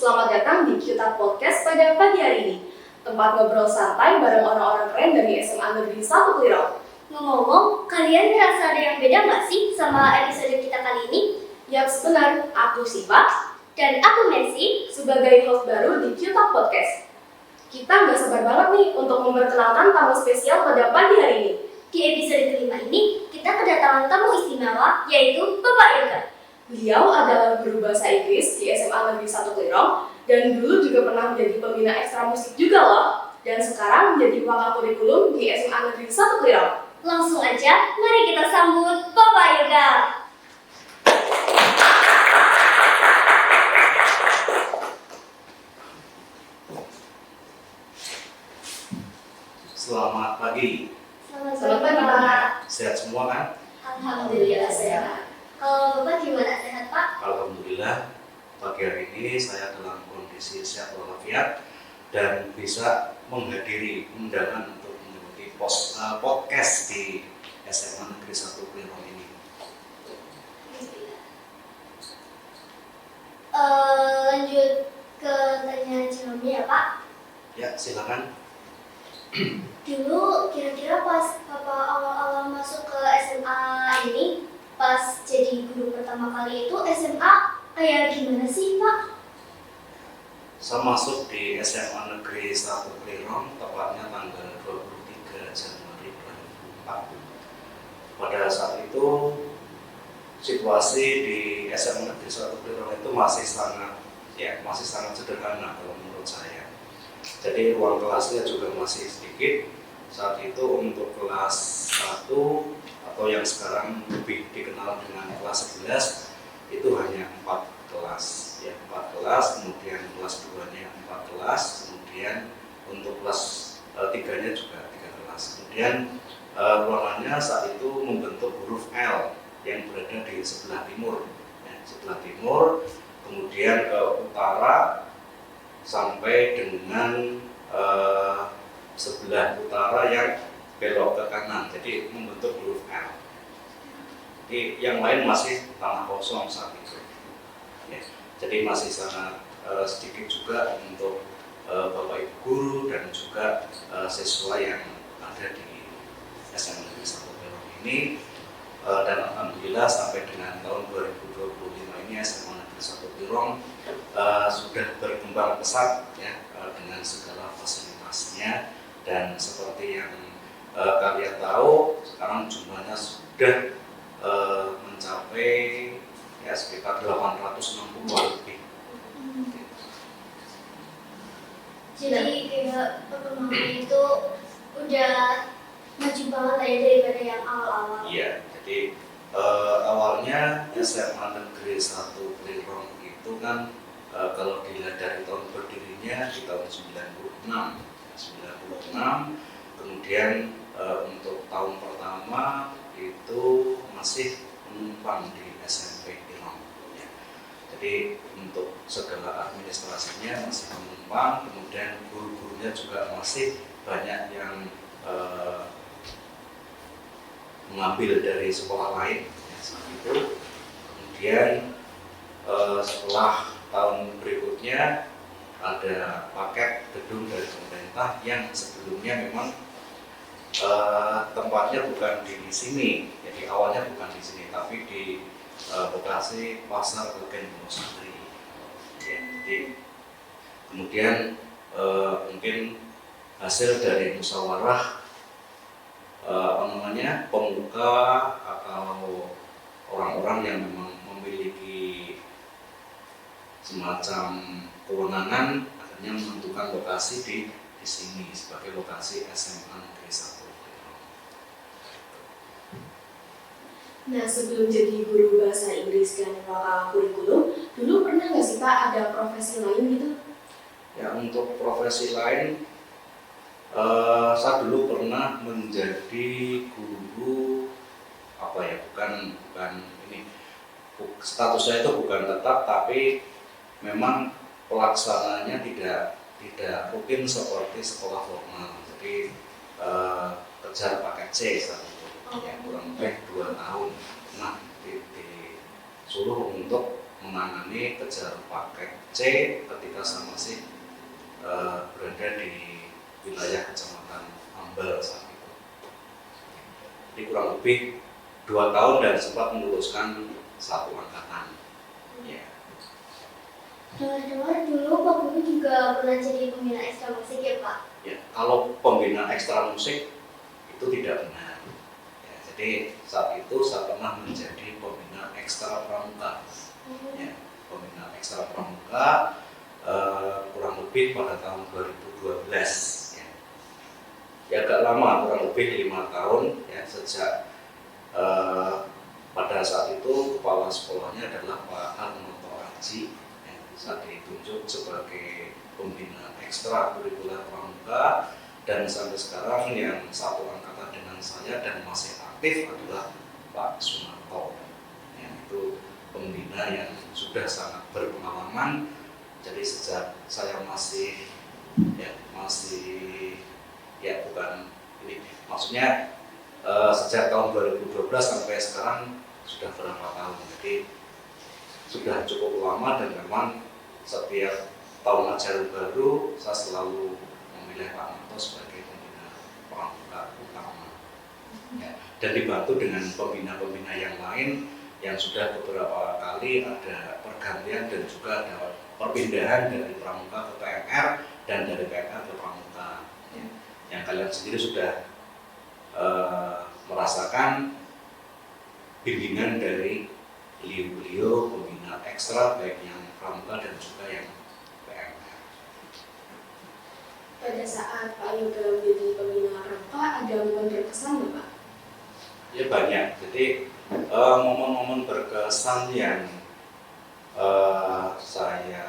Selamat datang di Qtab Podcast pada pagi hari ini. Tempat ngobrol santai bareng orang-orang keren dari SMA Negeri 1 Klirong. Ngomong-ngomong, kalian ngerasa ada yang beda nggak sih sama episode kita kali ini? Yap, benar. Aku Siva Dan aku Messi. sebagai host baru di Qtab Podcast. Kita nggak sabar banget nih untuk memperkenalkan tamu spesial pada pagi hari ini. Di episode kelima ini, kita kedatangan tamu istimewa, yaitu Bapak Yoga. Beliau adalah guru bahasa Inggris di SMA Negeri 1 Klirong dan dulu juga pernah menjadi pembina ekstra musik juga loh. Dan sekarang menjadi wakil kurikulum di SMA Negeri 1 Klirong. Langsung aja, mari kita sambut Bapak Yoga. Selamat pagi. Selamat pagi, Pak. Sehat semua kan? Alhamdulillah sehat. Kalau Bapak gimana, sehat Pak? Alhamdulillah. Pagi hari ini saya dalam kondisi sehat walafiat dan bisa menghadiri undangan untuk mengikuti podcast di SMA Negeri 1 Klirong ini. Lanjut ke pertanyaan sebelumnya ya Pak. Ya, silakan. Dulu kira-kira pas Bapak awal-awal masuk ke SMA ini, pas jadi guru pertama kali itu SMA kayak gimana sih Pak? Saya masuk di SMA Negeri 1 Klirong tepatnya tanggal 23 Januari 2004. Pada saat itu situasi di SMA Negeri 1 Klirong itu masih sangat sederhana kalau menurut saya. Jadi ruang kelasnya juga masih sedikit. Saat itu untuk kelas 1 atau yang sekarang lebih dikenal dengan kelas 11 itu hanya 4 kelas. Ya, 4 kelas, kemudian kelas 2-nya 4 kelas, kemudian untuk kelas 3-nya juga 3 kelas. Kemudian ruangannya saat itu membentuk huruf L yang berada di sebelah timur. Ya, sebelah timur, kemudian ke utara sampai dengan sebelah utara yang belok ke kanan, jadi membentuk huruf L. Jadi yang lain masih tanah kosong saat itu. Ya, jadi masih sangat sedikit juga untuk Bapak Ibu guru dan juga siswa yang ada di SMA Negeri 1 Klirong ini. Dan alhamdulillah sampai dengan tahun 2025 ini SMA Negeri 1 Klirong sudah berkembang pesat ya, dengan segala fasilitasnya, dan seperti yang kalian tahu sekarang jumlahnya sudah mencapai ya sekitar 860 lebih. Jadi kayak perkembangan itu udah maju banget lah ya daripada yang awal-awal. Iya, jadi awalnya SMA Negeri 1 Klirong itu kan kalau dilihat dari tahun berdirinya di tahun 96, kemudian untuk tahun pertama itu masih menumpang di SMP Klirong. Ya. Jadi untuk segala administrasinya masih menumpang, kemudian guru-gurunya juga masih banyak yang mengambil dari sekolah lain ya, saat itu. Kemudian setelah tahun berikutnya ada paket gedung dari pemerintah yang sebelumnya memang tempatnya bukan di sini, jadi awalnya bukan di sini tapi di Bekasi Pasar Klegen Wonosari. Ya, jadi kemudian mungkin hasil dari musyawarah pemuka atau orang-orang yang memang memiliki semacam kewenangan akhirnya menentukan lokasi di sini sebagai lokasi SMA Negeri 1 Klirong. Nah, sebelum jadi guru bahasa Inggris dan wakil kurikulum, dulu pernah nggak sih Pak ada profesi lain gitu? Ya, untuk profesi lain, saya dulu pernah menjadi guru bukan ini, statusnya itu bukan tetap, tapi memang pelaksananya tidak rutin seperti sekolah formal. Jadi kejar paket C saat itu, ya, kurang lebih 2 tahun. Nah, disuruh untuk menangani kejar paket C ketika saya masih berada di wilayah Kecamatan Ambal saat itu. Jadi kurang lebih 2 tahun dan sempat meluluskan 1 angkatan. Ya. Dengar-dengar dulu Pak Guru juga pernah jadi pembina ekstra musik ya Pak? Ya, kalau pembina ekstra musik itu tidak benar. Ya, jadi saat itu saya pernah menjadi pembina ekstra pramuka. Ya, pembina ekstra pramuka kurang lebih pada tahun 2012. Ya agak lama, kurang lebih 5 tahun ya, sejak pada saat itu kepala sekolahnya adalah Pak Harnoto Aji. Saat ditunjuk sebagai pembina ekstra kurikuler pramuka, dan sampai sekarang yang satu angkatan dengan saya dan masih aktif adalah Pak Sunarto. Ya, itu pembina yang sudah sangat berpengalaman. Jadi sejak saya masih bukan ini, maksudnya sejak tahun 2012 sampai sekarang sudah berapa tahun. Jadi sudah cukup lama, dan memang setiap tahun ajaran baru saya selalu memilih Pak Narto sebagai pembina pramuka utama. Ya, dan dibantu dengan pembina-pembina yang lain yang sudah beberapa kali ada pergantian dan juga ada perpindahan dari pramuka ke PMR dan dari PMR ke pramuka. Ya, yang kalian sendiri sudah merasakan bimbingan dari beliau-beliau pembina ekstra, baik yang pramuka dan juga yang PMR. Pada saat Pak Yoga menjadi pembina pramuka, ada momen berkesan nggak Pak? Ya banyak. Jadi momen-momen berkesan yang saya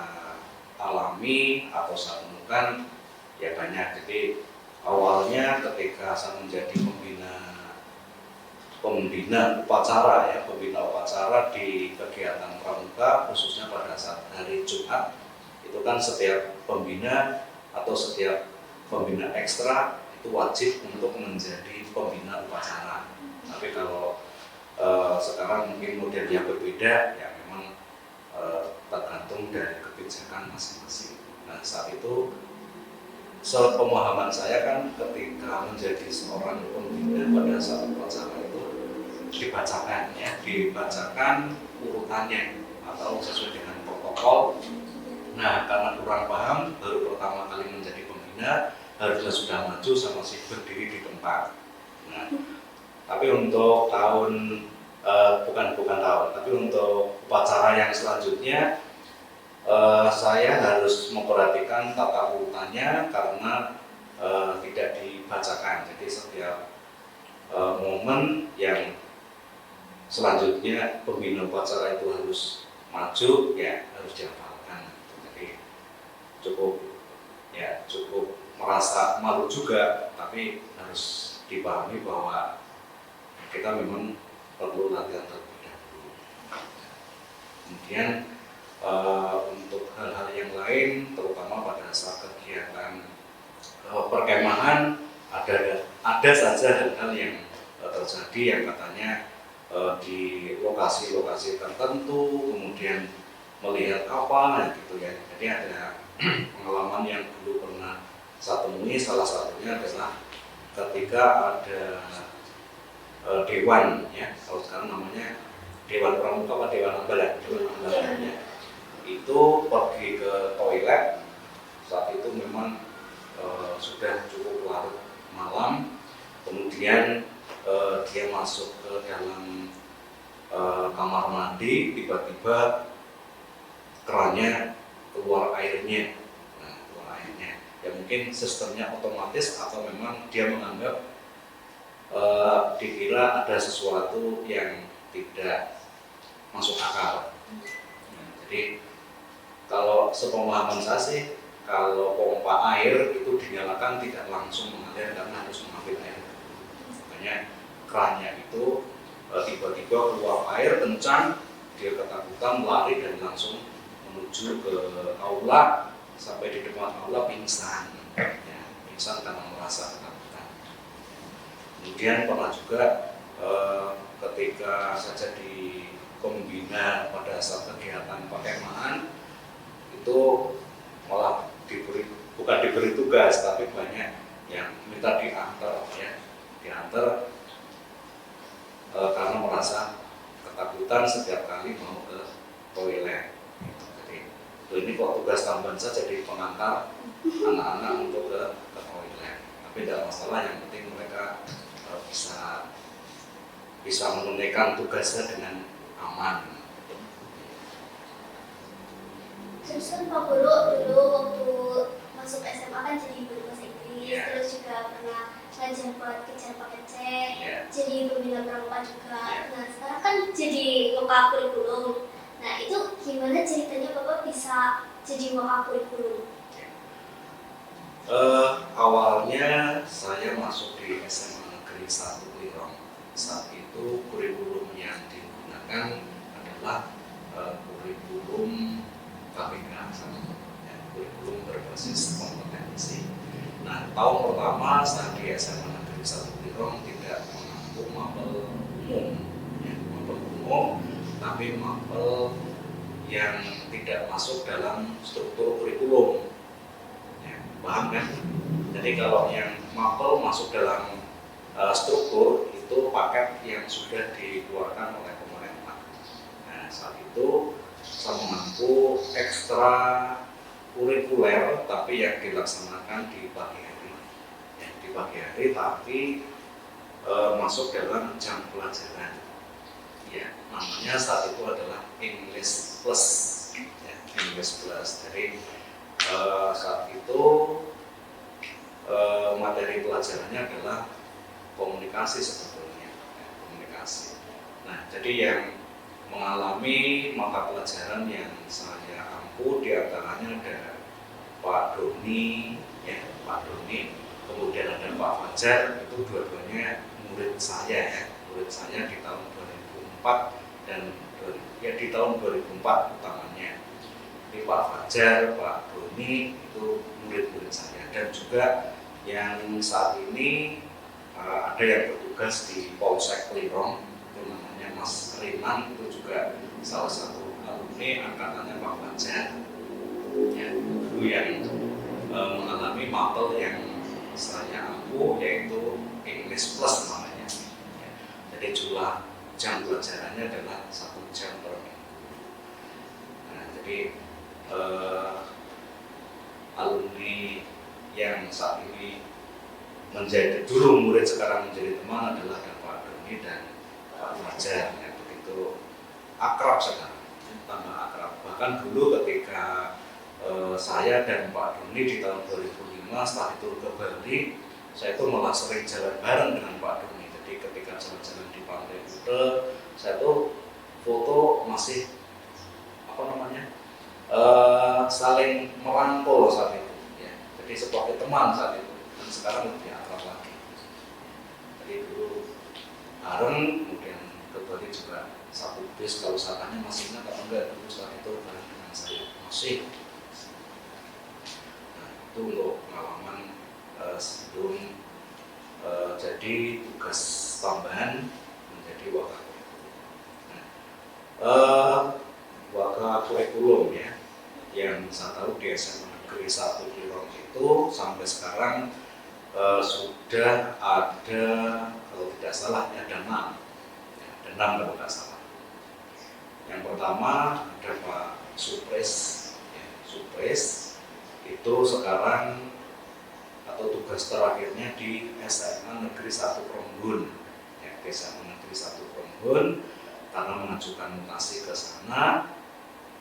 alami atau saya temukan ya banyak. Jadi awalnya ketika saya menjadi pembina upacara di kegiatan pramuka, khususnya pada saat hari Jumat, itu kan setiap pembina atau setiap pembina ekstra itu wajib untuk menjadi pembina upacara. Tapi kalau sekarang mungkin modelnya berbeda, ya memang tergantung dari kebijakan masing-masing. Nah, saat itu sepemahaman saya kan ketika menjadi seorang pembina pada saat upacara itu dibacakan urutannya atau sesuai dengan protokol. Nah, karena kurang paham, baru pertama kali menjadi pembina harusnya sudah maju, sama masih berdiri di tempat. Nah, tapi untuk tapi untuk upacara yang selanjutnya saya harus memperhatikan tata urutannya karena tidak dibacakan. Jadi setiap momen yang selanjutnya pembina upacara itu harus maju, ya harus dihafalkan. Jadi cukup merasa malu juga, tapi harus dipahami bahwa kita memang perlu latihan terlebih dahulu. Kemudian untuk hal-hal yang lain, terutama pada saat kegiatan perkemahan, ada saja hal-hal yang terjadi yang katanya di lokasi-lokasi tertentu, kemudian melihat apa gitu ya. Jadi ada pengalaman yang dulu pernah saya temui, salah satunya adalah ketika ada dewan, ya kalau sekarang namanya Dewan Pramuka apa Dewan Ambal ya, itu pergi ke toilet. Saat itu memang sudah cukup larut malam, kemudian dia masuk ke dalam kamar mandi, tiba-tiba kerannya keluar airnya. Nah, keluar airnya ya mungkin sistemnya otomatis atau memang dia menganggap dikira ada sesuatu yang tidak masuk akal. Nah, jadi kalau sepemahaman saya sih, kalau pompa air itu dinyalakan tidak langsung mengalir karena harus mengambil air. Makanya kerannya itu tiba-tiba keluar air kencang, dia ketakutan lari dan langsung menuju ke aula, sampai di depan aula pingsan, ya, pingsan karena merasa ketakutan. Kemudian pernah juga ketika saya jadi pembina pada saat kegiatan perkemahan itu malah bukan diberi tugas, tapi banyak yang minta diantar ya, diantar karena merasa ketakutan setiap kali mau ke toilet. Jadi ini kok tugas tambahan saja jadi pengantar anak-anak untuk ke toilet. Tapi tidak masalah, yang penting mereka bisa menunaikan tugasnya dengan aman. Terus kan Pak Guru dulu waktu masuk SMA kan jadi guru bahasa Inggris, terus juga pernah ngajar buat kejar paket C, jadi pembina pramuka juga. Nah sekarang kan jadi waka kurikulum. Nah itu gimana ceritanya Bapak bisa jadi waka kurikulum? Awalnya saya masuk di SMA Negeri 1 Klirong. Saat itu kurikulum yang digunakan adalah kurikulum KPK, kurikulum berbasis kompetensi. Nah, tahun pertama saya di SMA Negeri 1 Klirong tidak mengampu mapel umum, tapi mapel yang tidak masuk dalam struktur kurikulum. Ya, paham kan? Jadi kalau yang mapel masuk dalam struktur itu paket yang sudah dikeluarkan oleh pemerintah. Nah, saat itu saya mengampu ekstra kurikuler tapi yang dilaksanakan di pagi hari, di pagi hari tapi masuk dalam jam pelajaran. Ya, namanya saat itu adalah English Plus, ya, English Plus. Jadi saat itu materi pelajarannya adalah komunikasi sebetulnya, ya, komunikasi. Nah, jadi yang mengalami mata pelajaran yang saya ampu diantaranya ada Pak Doni, ya, Pak Doni, kemudian ada Pak Fajar, itu dua-duanya murid saya, ya, murid saya di tahun 2004 dan ya di tahun 2004 utamanya. Di Pak Fajar, Pak Doni itu murid-murid saya, dan juga yang saat ini ada yang bertugas di Polsek Klirong, itu namanya Mas Riman, itu juga salah satu alumni angkatannya Pak Fajar. Ya, dulu yang mengalami mapel yang saya ampu yaitu English Plus namanya. Ya, jadi jumlah jam pelajarannya adalah 1 jam per minggu. Nah, jadi alumni yang saat ini menjadi dulu murid sekarang menjadi teman adalah Pak Doni dan Pak Fajar, yang begitu akrab sekarang, tambah akrab. Bahkan dulu ketika saya dan Pak Doni di tahun 2005 setelah itu ke Bali, saya itu malah sering jalan bareng dengan Pak Doni. Jadi ketika jalan-jalan di Pantai Kuta, saya tuh foto masih saling merangkul saat itu, ya. Jadi sebagai teman saat itu, dan sekarang lebih akrab lagi. Jadi dulu bareng, kemudian ke Bali juga satu bis. Kalau saya tanya masih ingat atau enggak, dulu saat itu bareng dengan saya masih. Nah, itu untuk pengalaman sebelum jadi tugas tambahan menjadi waka kurikulum. Waka kurikulum, ya, yang saya tahu di SMA Negeri 1 Klirong itu sampai sekarang sudah ada, kalau tidak salah ada 6, ya, ada 6 kalau tidak salah. Yang pertama ada Pak Supres, ya, Supres itu sekarang atau tugas terakhirnya di SMA Negeri 1 Prongbun, ya, di SMA Negeri 1 Prongbun, karena mengajukan mutasi ke sana.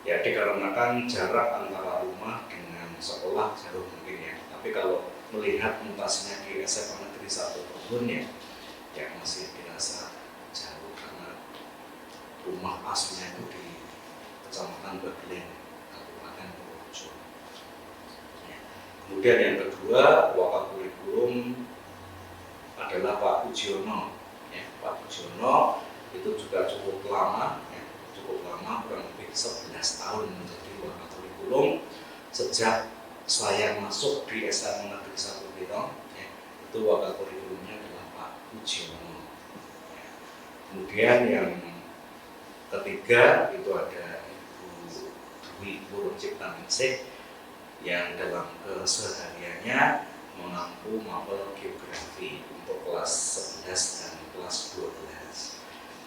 Ya, dikarenakan jarak antara rumah dengan sekolah jauh mungkin, ya. Tapi kalau melihat mutasinya di SMA Negeri 1 Prongbun, ya masih dirasa jauh karena rumah aslinya itu di Kecamatan Bagelen, Kabupaten Purworejo. Ya. Kemudian yang kedua, waka kurikulum adalah Pak Pujiono. Ya, Pak Pujiono itu juga cukup lama, kurang lebih 11 tahun menjadi waka kurikulum. Sejak saya masuk di SMA Negeri 1 Klirong, ya, itu waka kurikulumnya adalah Pak Pujiono. Ya. Kemudian yang ketiga itu ada Ibu Dwi Purun Ciptaningsih yang dalam kesehariannya mengampu mapel geografi untuk kelas 11 dan kelas 12.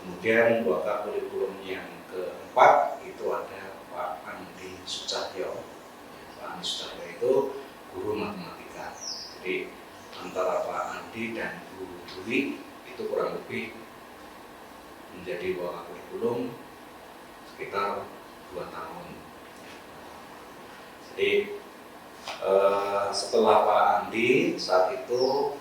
Kemudian waka kurikulum yang keempat itu ada Pak Andi Sucahyo. Pak Andi Sucahyo itu guru matematika. Jadi antara Pak Andi dan Bu Dwi itu kurang lebih menjadi waka kurikulum sekitar 2 tahun. Jadi setelah Pak Andi saat itu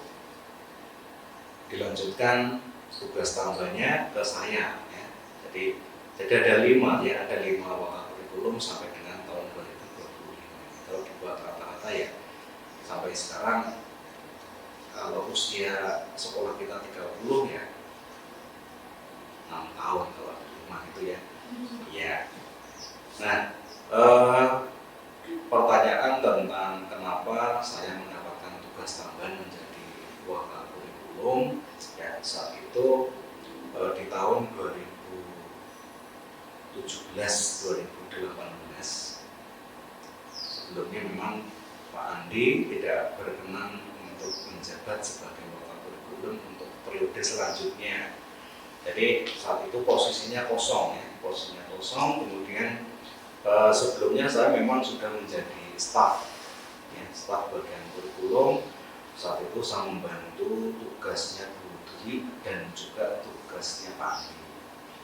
dilanjutkan tugas tambahnya ke saya ya. Jadi ada 5 ya, ada 5 waka kurikulum sampai dengan tahun 2025. Kalau dibuat rata-rata ya sampai sekarang kalau usia sekolah kita 30 ya 6 tahun kalau di rumah itu ya. Ya. Nah, pertanyaan tentang kenapa saya mendapatkan tugas tambahan menjadi waka kurikulum ya, saat itu di tahun 2017-2018 sebelumnya memang Pak Andi tidak berkenan untuk menjabat sebagai waka kurikulum untuk periode selanjutnya. Jadi saat itu posisinya kosong ya, kemudian sebelumnya saya memang sudah menjadi staf ya, staf bagian kurikulum. Saat itu saya membantu tugasnya Bu Dwi dan juga tugasnya Pak Andi.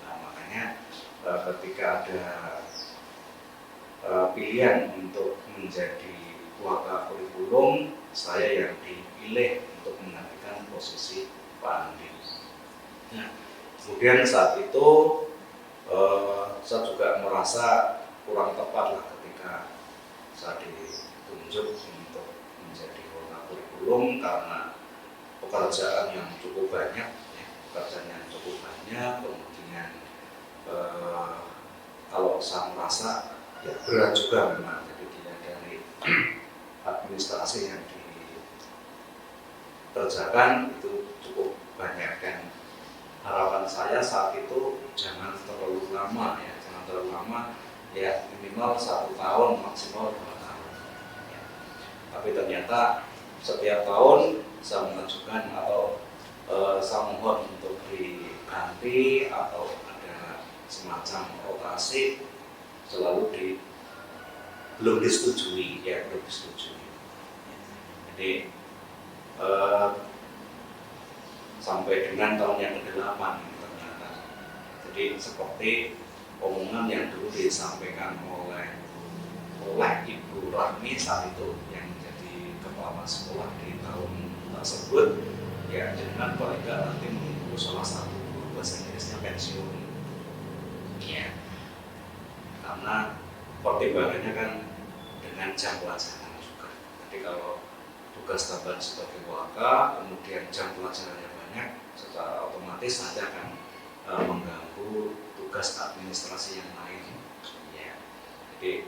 Nah, makanya ketika ada pilihan untuk menjadi waka kurikulum, saya yang dipilih untuk menggantikan posisi Pak Andi. Nah, kemudian saat itu saya juga merasa kurang tepat lah ketika saya ditunjuk untuk menjadi waka kurikulum karena pekerjaan yang cukup banyak ya, kemudian kalau saya merasa ya berat juga memang, jadi dia dari administrasi yang dikerjakan itu cukup banyak dan harapan saya saat itu jangan terlalu lama ya, minimal 1 tahun, maksimal 2 tahun ya. Tapi ternyata setiap tahun saya mengajukan atau saya mohon untuk diganti atau ada semacam rotasi, selalu belum disetujui. Jadi sampai dengan tahun yang ke-8 ternyata. Jadi seperti omongan yang dulu disampaikan oleh Ibu Rahmi saat itu yang menjadi kepala sekolah di tahun tersebut, ya dengan paling nggak nanti menunggu salah satu guru bahasa Inggrisnya pensiun ya, karena pertimbangannya kan dengan jam pelajaran juga. Jadi kalau tugas tambahan sebagai waka kemudian jam pelajarannya banyak, secara otomatis nanti akan mengganggu tugas administrasi yang lain ya. Jadi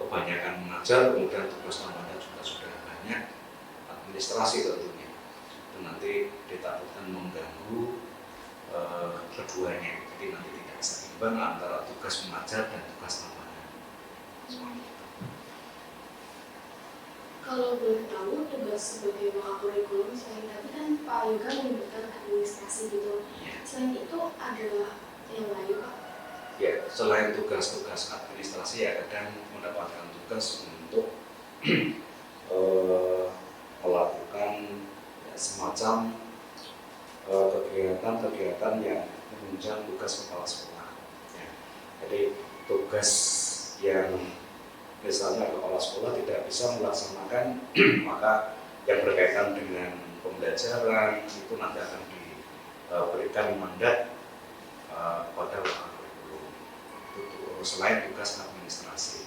kebanyakan mengajar, kemudian tugas tambahnya juga sudah banyak, administrasi tentunya itu nanti ditakutkan mengganggu keduanya, jadi nanti tidak seimbang antara tugas mengajar dan tugas tambahan. Kalau boleh tahu, tugas sebagai waka kurikulum selain tadi kan Pak Yoga menyebutkan administrasi gitu. Selain itu ada yang lain Pak? Ya, selain tugas-tugas administrasi ya kadang mendapatkan tugas untuk melakukan ya, semacam kegiatan-kegiatan yang menunjang tugas kepala sekolah. Ya. Jadi tugas yang misalnya kepala sekolah tidak bisa melaksanakan maka yang berkaitan dengan pembelajaran itu nanti akan diberikan mandat pada waka kurikulum itu selain tugas administrasi.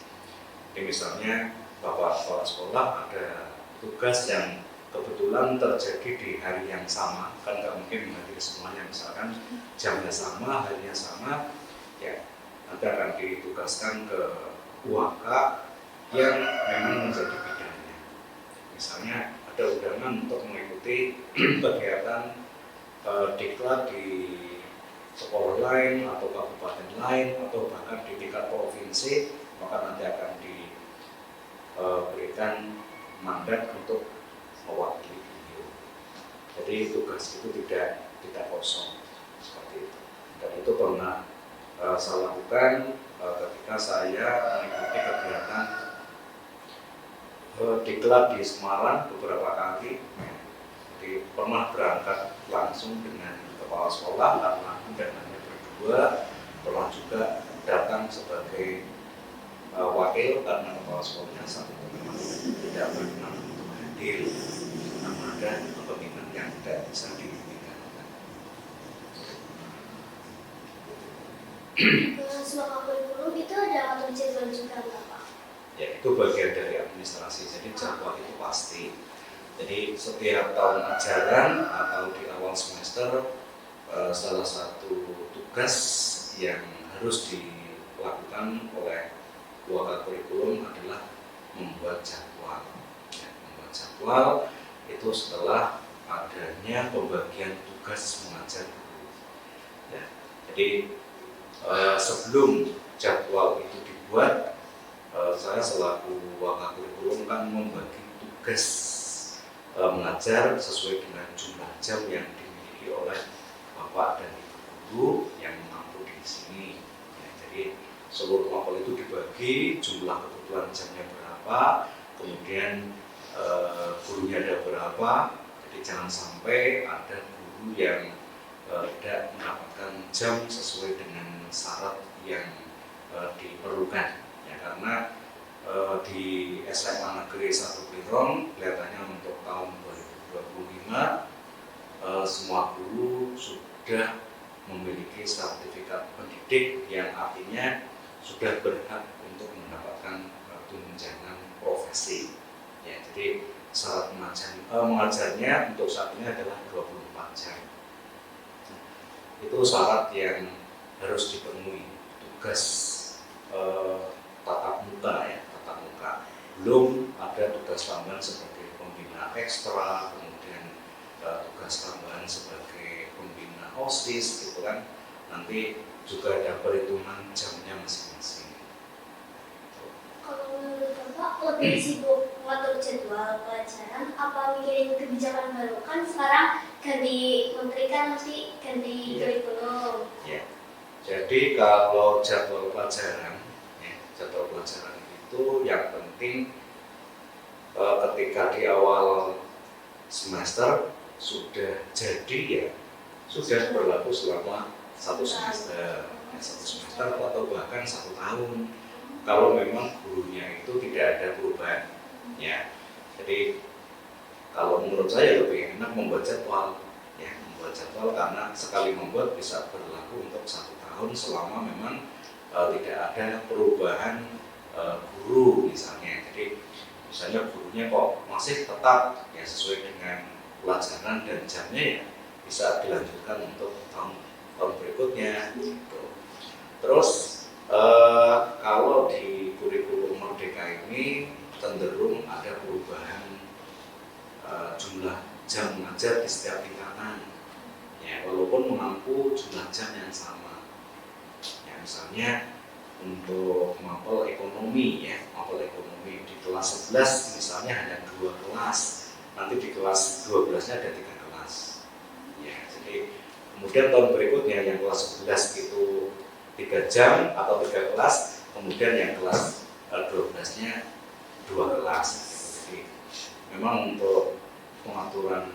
Jadi misalnya Bapak kepala sekolah ada tugas yang kebetulan terjadi di hari yang sama, kan nggak mungkin menghadiri semuanya, misalkan jamnya sama, harinya sama, ya nanti akan ditugaskan ke waka yang memang menjadi bidangnya. Misalnya ada undangan untuk mengikuti kegiatan diklat di sekolah lain atau kabupaten lain atau bahkan di tingkat provinsi, maka nanti akan diberikan mandat untuk mewakili beliau. Jadi tugas itu tidak kosong seperti itu. Dan itu pernah saya lakukan ketika saya mengikuti kegiatan diklat di Semarang beberapa kali. Jadi pernah berangkat langsung dengan kepala sekolah karena undangannya berdua, pernah juga datang sebagai wakil karena kepala sekolahnya saat itu memang tidak berkenan untuk hadir karena ada kepentingan yang tidak bisa ditinggalkan. Suaka kurikulum itu ada atur jadwal juga nggak Pak? Ya, itu bagian dari administrasi, jadi jadwal itu pasti. Jadi setiap tahun ajaran atau di awal semester salah satu tugas yang harus dilakukan oleh wakil kurikulum adalah membuat jadwal. Ya, membuat jadwal itu setelah adanya pembagian tugas mengajar guru. Ya, jadi sebelum jadwal itu dibuat, saya selaku wakil kurikulum kan membagi tugas mengajar sesuai dengan jumlah jam yang dimiliki oleh bapak dan ibu guru yang mampu di sini. Ya, jadi seluruh mapel itu dibagi, jumlah kebutuhan jamnya berapa, kemudian gurunya ada berapa. Jadi jangan sampai ada guru yang tidak mendapatkan jam sesuai dengan syarat yang diperlukan. Ya, karena di SMA Negeri 1 Klirong kelihatannya untuk tahun 2025 semua guru sudah memiliki sertifikat pendidik yang artinya sudah berhak untuk mendapatkan tunjangan profesi. Ya, jadi syarat mengajarnya untuk saat ini adalah 24 jam. Itu syarat yang harus dipenuhi. Tugas tatap muka ya, tatap muka. Belum ada tugas tambahan sebagai pembina ekstra, kemudian tugas tambahan sebagai pembina OSIS gitu kan. Nanti juga ada perhitungan jamnya masing-masing. Kalau menurut Bapak lebih sibuk mengatur jadwal pelajaran apa mikirin kebijakan baru? Kan sekarang ganti menteri kan mesti ganti kurikulum. Ya. Jadi kalau jadwal pelajaran itu yang penting ketika di awal semester sudah jadi ya sudah berlaku selama satu semester atau bahkan 1 tahun kalau memang gurunya itu tidak ada perubahan ya. Jadi kalau menurut saya lebih enak membuat jadwal ya, membuat jadwal karena sekali membuat bisa berlaku untuk 1 tahun selama memang tidak ada perubahan guru misalnya. Jadi misalnya gurunya kok masih tetap ya sesuai dengan pelajaran dan jamnya ya bisa dilanjutkan untuk tahun berikutnya gitu. Terus kalau di kurikulum Merdeka ini cenderung ada perubahan jumlah jam mengajar di setiap tingkatan ya, walaupun mengampu jumlah jam yang sama ya. Misalnya untuk mapel ekonomi ya, mapel ekonomi di kelas 11 misalnya hanya 2 kelas, nanti di kelas 12-nya ada 3 kelas ya. Jadi kemudian tahun berikutnya yang kelas 11 itu 3 jam atau 3 kelas, kemudian yang kelas 12-nya 2 kelas. Jadi memang untuk pengaturan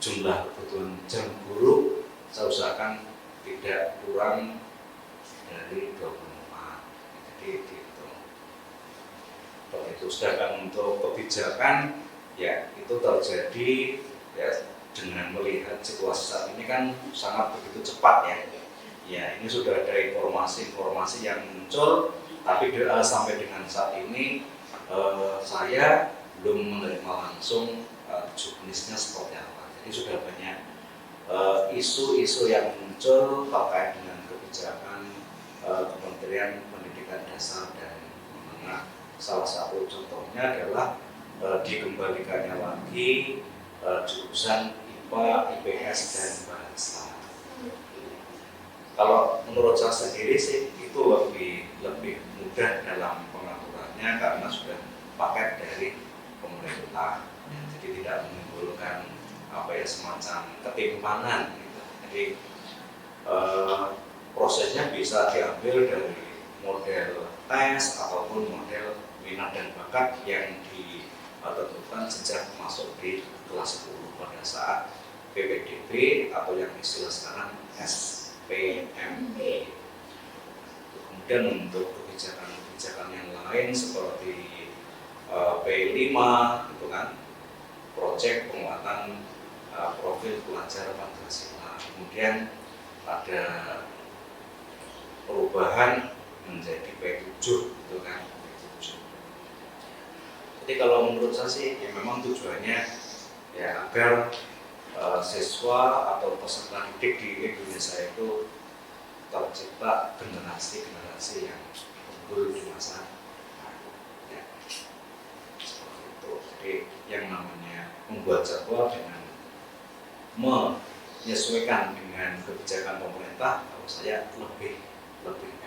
jumlah kebutuhan jam guru saya usahakan tidak kurang dari 24. Jadi gitu. Itu sedangkan untuk kebijakan ya itu terjadi ya dengan melihat situasi saat ini kan sangat begitu cepat ya. Ya ini sudah ada informasi-informasi yang muncul, tapi sampai dengan saat ini saya belum menerima langsung jenisnya seperti apa. Jadi sudah banyak isu-isu yang muncul terkait dengan kebijakan Kementerian Pendidikan Dasar dan Menengah. Salah satu contohnya adalah dikembalikannya lagi jurusan IPA, IPS dan bahasa. Kalau menurut saya sendiri sih itu lebih mudah dalam pengaturannya karena sudah paket dari pemerintah, ya, jadi tidak menimbulkan semacam ketimpanan gitu. Jadi prosesnya bisa diambil dari model tes ataupun model minat dan bakat yang ditentukan sejak masuk di kelas 10 pada saat PPDB atau yang istilah sekarang SPME. Kemudian untuk kebijakan yang lain seperti P5 gitu kan, proyek penguatan profil pelajar Pancasila. Kemudian ada perubahan menjadi P7 gitu kan. P7. Jadi kalau menurut saya sih ya memang tujuannya ya agar siswa atau peserta didik di Indonesia itu tercipta generasi-generasi yang unggul di masa ya, seperti itu. Jadi yang namanya membuat jadwal dengan menyesuaikan dengan kebijakan pemerintah, kalau saya lebih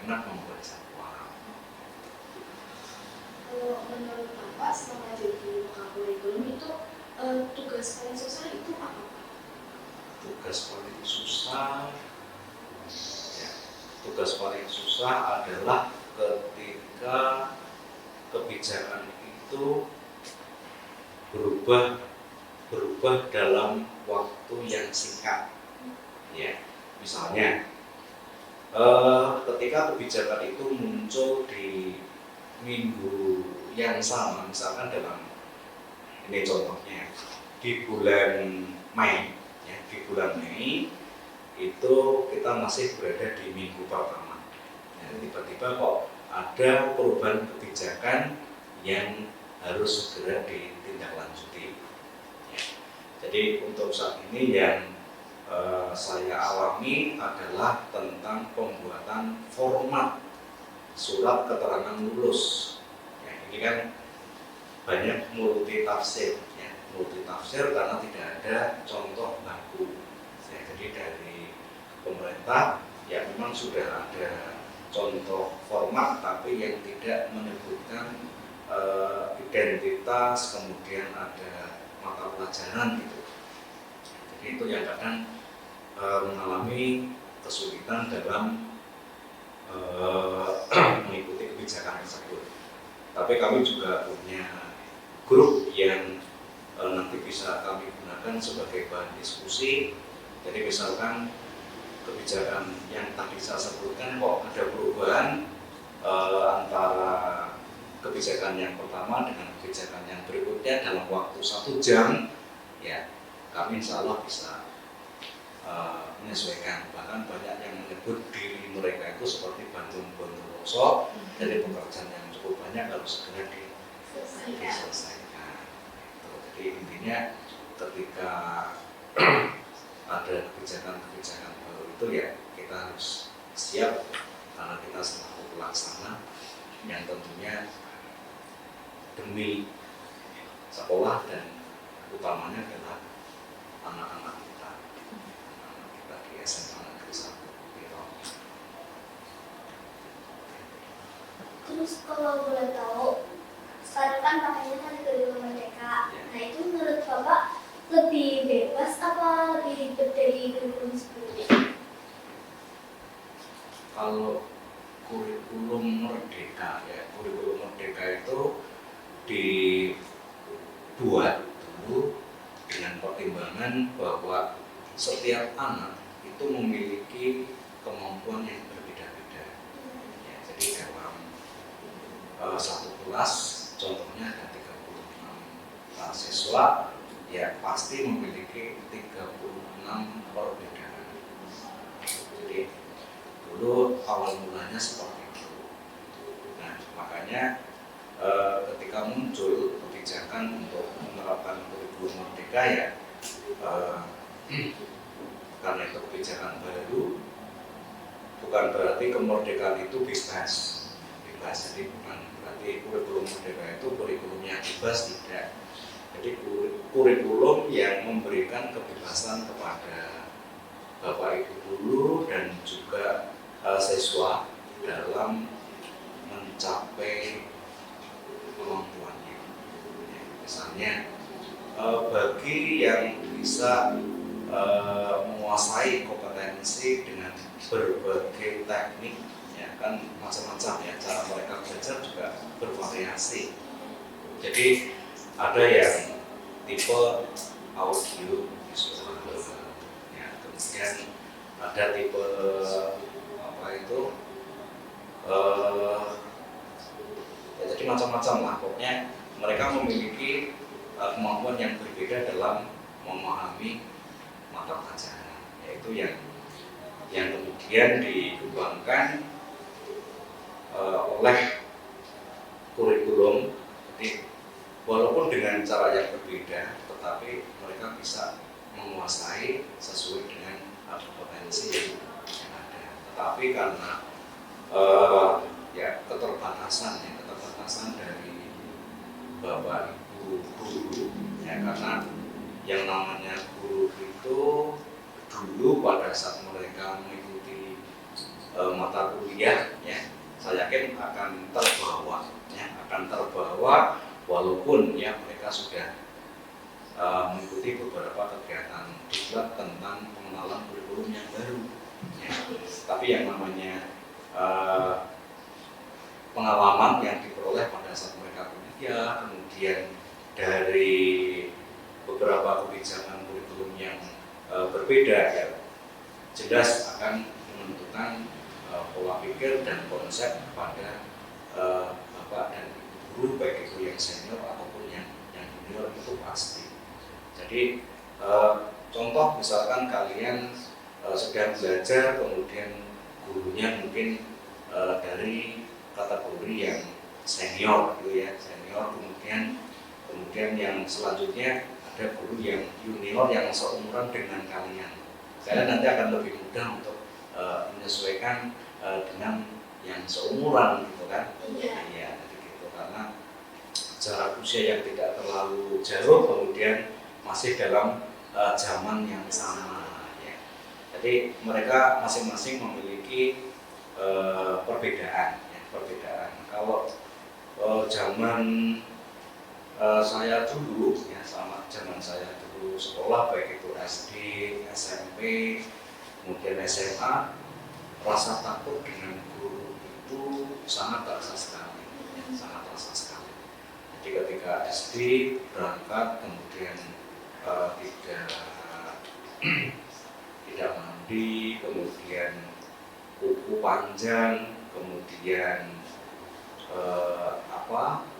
enak membuat jadwal. Kalau menurut Bapak selama jadi pakar kurikulum itu tugas paling susah itu apa? Tugas paling susah adalah ketika kebijakan itu berubah dalam waktu yang singkat. Ya, misalnya ketika kebijakan itu muncul di minggu yang sama, misalkan ini contohnya di bulan Mei. Di bulan Mei itu kita masih berada di minggu pertama. Ya, tiba-tiba kok ada perubahan kebijakan yang harus segera ditindaklanjuti. Ya. Jadi untuk saat ini yang saya alami adalah tentang pembuatan format surat keterangan lulus. Ya, ini kan banyak multi tafsir. Karena tidak ada contoh baku. Ya, jadi dari pemerintah ya memang sudah ada contoh format tapi yang tidak menyebutkan identitas, kemudian ada mata pelajaran gitu. Jadi itu yang kadang mengalami kesulitan dalam mengikuti kebijakan tersebut. Tapi kami juga punya grup yang nanti bisa kami gunakan sebagai bahan diskusi. Jadi misalkan kebijakan yang tadi saya sebutkan kok ada perubahan antara kebijakan yang pertama dengan kebijakan yang berikutnya dalam waktu 1 jam, ya kami insya Allah bisa menyesuaikan. Bahkan banyak yang menyebut diri mereka itu seperti Bandung Bondowoso, dari pekerjaan yang cukup banyak harus segera diselesaikan. Jadi intinya ketika ada kebijakan baru itu ya kita harus siap karena kita selaku pelaksana yang tentunya demi sekolah dan utamanya adalah anak-anak kita di SMA Negeri 1 gitu. Terus kalau boleh tahu, sekarang kan pakainya kan kurikulum merdeka. Nah itu menurut Bapak lebih bebas apa lebih ribet dari kurikulum sebelumnya? Kalau kurikulum merdeka itu dibuat dulu dengan pertimbangan bahwa setiap anak itu memiliki kemampuan yang berbeda-beda. Ya, jadi dalam satu kelas contohnya ada 36 siswa, ya pasti memiliki 36 perbedaan. Jadi dulu awal mulanya seperti itu. Nah makanya ketika muncul kebijakan untuk menerapkan kurikulum merdeka ya karena itu kebijakan baru, bukan berarti kemerdekaan itu bebas. Jadi bukan berarti kurikulum merdeka itu kurikulum yang bebas, tidak. Jadi kurikulum yang memberikan kebebasan kepada Bapak Ibu guru dan juga siswa dalam mencapai kemampuannya. Misalnya bagi yang bisa menguasai kompetensi dengan berbagai teknik, ya kan macam-macam ya, cara mereka belajar juga bervariasi. Jadi ada yang tipe audio visual, ya, kemudian ada tipe apa itu ya, jadi macam-macam lah, pokoknya mereka memiliki kemampuan yang berbeda dalam memahami mata pelajaran, yaitu yang kemudian dikembangkan oleh kurikulum. Jadi walaupun dengan cara yang berbeda, tetapi mereka bisa menguasai sesuai dengan kompetensi yang ada. Tetapi karena ya keterbatasan dari Bapak Ibu guru, ya, karena yang namanya guru itu dulu pada saat mereka mengikuti mata kuliah, ya, saya yakin akan terbawa walaupun ya mereka sudah mengikuti beberapa kegiatan diklat tentang pengenalan kurikulum yang baru, ya. Tapi yang namanya pengalaman yang diperoleh pada saat mereka kuliah, kemudian dari beberapa kebijakan kurikulum yang berbeda, ya, jelas akan menentukan pola pikir dan konsep pada Bapak dan Ibu guru, baik itu yang senior ataupun yang junior, itu pasti. Jadi contoh misalkan kalian sedang belajar, kemudian gurunya mungkin dari kategori yang senior, gitu ya, senior, kemudian yang selanjutnya ada guru yang junior yang seumuran dengan kalian. Kalian nanti akan lebih mudah untuk menyesuaikan dengan yang seumuran, gitu kan? Iya, jadi gitu, karena jarak usia yang tidak terlalu jauh, kemudian masih dalam zaman yang sama, ya. Jadi mereka masing-masing memiliki perbedaan, ya, perbedaan. Kalau zaman saya dulu, ya, sama zaman saya dulu sekolah, baik itu SD, SMP, kemudian SMA, rasa takut dengan guru itu sangat terasa sekali, ya, sangat terasa sekali. Jadi ketika SD berangkat, kemudian tidak mandi, kemudian kuku panjang, kemudian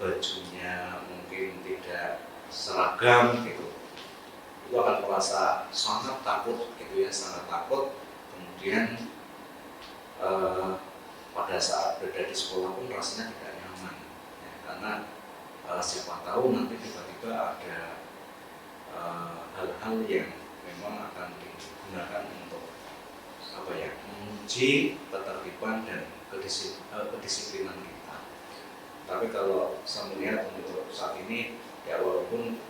bajunya mungkin tidak seragam, gitu, itu akan merasa sangat takut, gitu ya, sangat takut. Kemudian pada saat berada di sekolah pun rasanya tidak nyaman, ya, karena siapa tahu nanti tiba-tiba ada hal-hal yang memang akan digunakan untuk menguji ketertiban dan kedisiplinan kita. Tapi kalau saya melihat untuk saat ini, ya, walaupun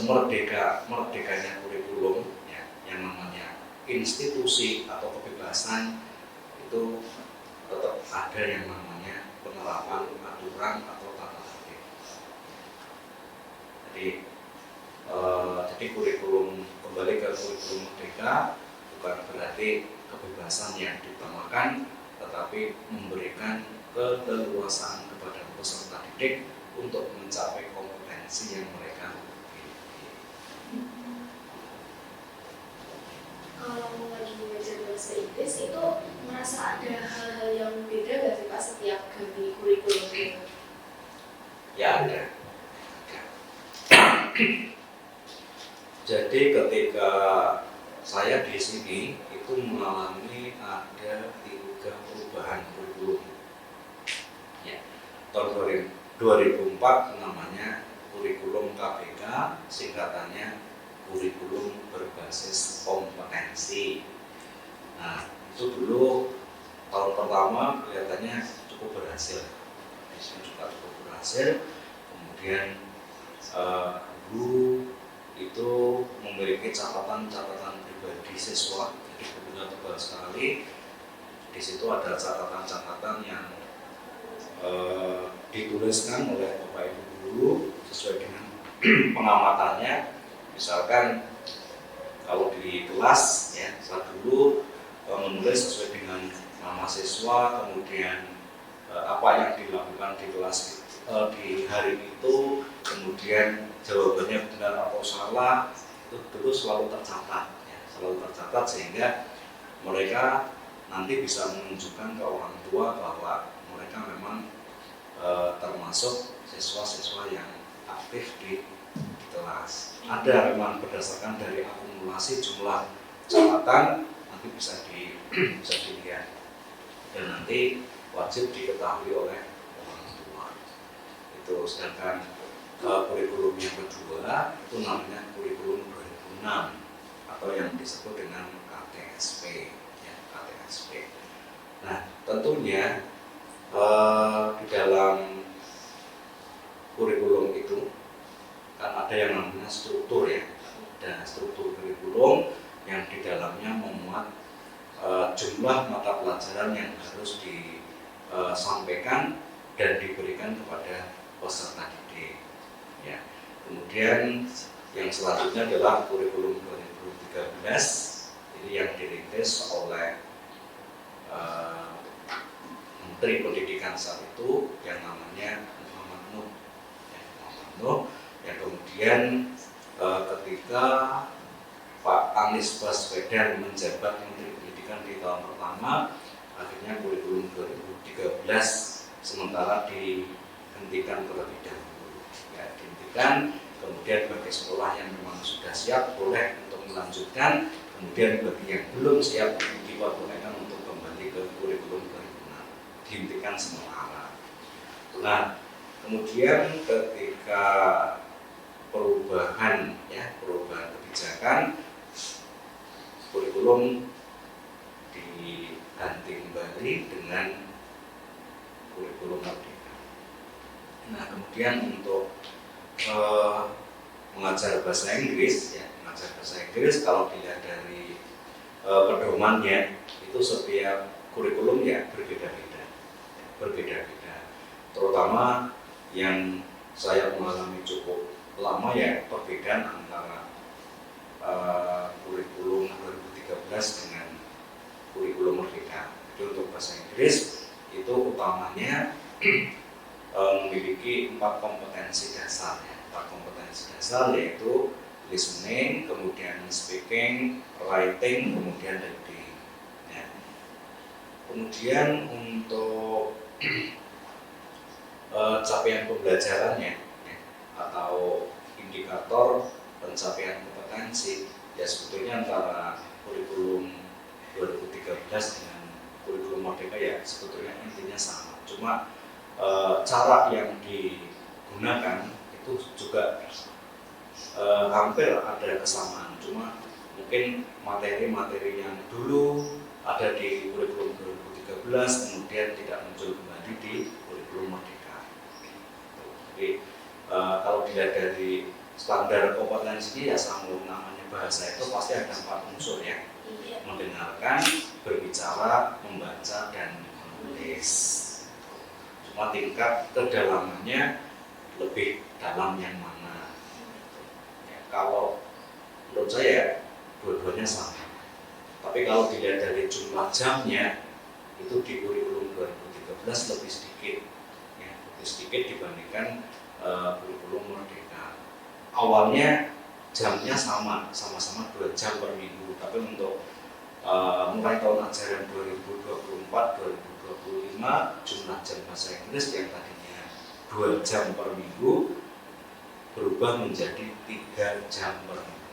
merdekanya kurikulum, ya, yang namanya institusi atau kebebasan, itu tetap ada yang namanya penerapan aturan atau tata tertib. Jadi kurikulum, kembali ke kurikulum merdeka, bukan berarti kebebasan yang ditamakan, tetapi memberikan keleluasaan kepada peserta didik untuk mencapai kompetensi yang mereka miliki. Kalau lagi belajar bahasa Inggris itu merasa ada hal-hal yang beda nggak sih Pak setiap ganti kurikulum gitu? Ya, ada. Jadi ketika saya di sini itu mengalami ada 3 perubahan kurikulum. Ya, tahun 2004 namanya kurikulum KBK, singkatannya kurikulum berbasis kompetensi. Nah, itu dulu tahun pertama kelihatannya cukup berhasil, kemudian guru itu memiliki catatan pribadi siswa, jadi bukunya tebal sekali. Di situ ada catatan-catatan yang dituliskan oleh Bapak Ibu guru sesuai dengan pengamatannya. Misalkan kalau di kelas ya, saya dulu menulis sesuai dengan nama siswa, kemudian apa yang dilakukan di kelas di hari itu, kemudian jawabannya benar atau salah, itu dulu selalu tercatat ya, selalu tercatat sehingga mereka nanti bisa menunjukkan ke orang tua bahwa mereka memang termasuk siswa-siswa yang aktif di kelas. Ada memang berdasarkan dari akumulasi jumlah catatan nanti bisa dilihat dan nanti wajib diketahui oleh orang tua. Itu sedangkan kurikulum yang kedua itu namanya kurikulum 2006 atau yang disebut dengan KTSP ya, KTSP. Nah, tentunya di dalam kurikulum itu kan ada yang namanya struktur ya, dan struktur kurikulum yang di dalamnya memuat jumlah mata pelajaran yang harus disampaikan dan diberikan kepada peserta didik. Ya. Kemudian yang selanjutnya adalah kurikulum 2013, ini yang dirintis oleh Menteri Pendidikan saat itu yang namanya Muhammad Nuh. Yang kemudian ketika Pak Anies Baswedan menjabat Menteri Pendidikan di tahun pertama, akhirnya kurikulum 2013 sementara dihentikan terlebih dahulu. Ya, dihentikan, kemudian bagi sekolah yang memang sudah siap boleh untuk melanjutkan, kemudian bagi yang belum siap diperbolehkan untuk kembali ke kurikulum 2006. Dihentikan sementara. Nah, kemudian ketika perubahan kebijakan, kurikulum diganti kembali dengan kurikulum merdeka. Nah, kemudian untuk mengajar bahasa Inggris kalau dilihat dari pedomannya itu setiap kurikulum ya berbeda-beda, terutama yang saya mengalami cukup lama ya perbedaan antara kurikulum 2013 dengan kurikulum merdeka. Jadi untuk bahasa Inggris itu utamanya memiliki 4 kompetensi dasar ya. 4 kompetensi dasar yaitu listening, kemudian speaking, writing, kemudian reading. Ya. Kemudian untuk capaian pembelajarannya ya, atau indikator pencapaian kompetensi ya sebetulnya antara kurikulum 2013 dengan kurikulum merdeka ya sebetulnya intinya sama, cuma cara yang digunakan itu juga hampir ada kesamaan, cuma mungkin materi-materi yang dulu ada di kurikulum 2013 kemudian tidak muncul kembali di kurikulum merdeka. Jadi kalau dilihat dari standar kompetensi ya sama, namanya bahasa itu pasti ada 4 unsur ya, mendengarkan, berbicara, membaca, dan menulis. Cuma tingkat kedalamannya lebih dalam yang mana ya, kalau menurut saya dua-duanya sama, tapi kalau dilihat dari jumlah jamnya itu di kurikulum 2013 lebih sedikit ya, lebih sedikit dibandingkan kurikulum merdeka. Awalnya jamnya sama-sama 2 jam per minggu, tapi untuk mulai tahun ajaran 2024-2025 jumlah jam bahasa Inggris yang tadinya 2 jam per minggu berubah menjadi 3 jam per minggu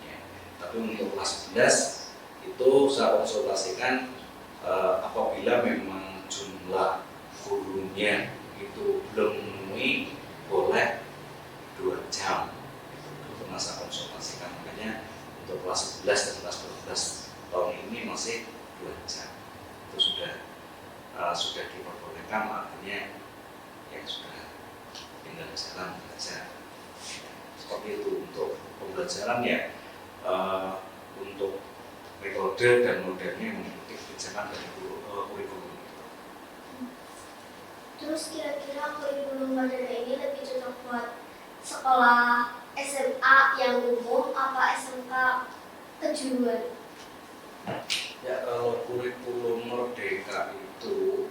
ya. Tapi untuk kelas 11 itu saya konsultasikan apabila memang jumlah gurunya itu belum memenuhi boleh 2 jam. Itu pernah saya konsultasikan, makanya untuk kelas 11 dan kelas 12 tahun ini masih 2 jam. Itu sudah diperbolehkan, artinya ya sudah tinggal jalan belajar. Seperti itu untuk pembelajaran ya. Untuk metode dan modelnya mengikuti kebijakan dari kurikulum. Terus kira-kira kurikulum Madana ini lebih cocok buat sekolah SMA yang umum apa SMK kejuruan? Ya, kalau kurikulum Merdeka itu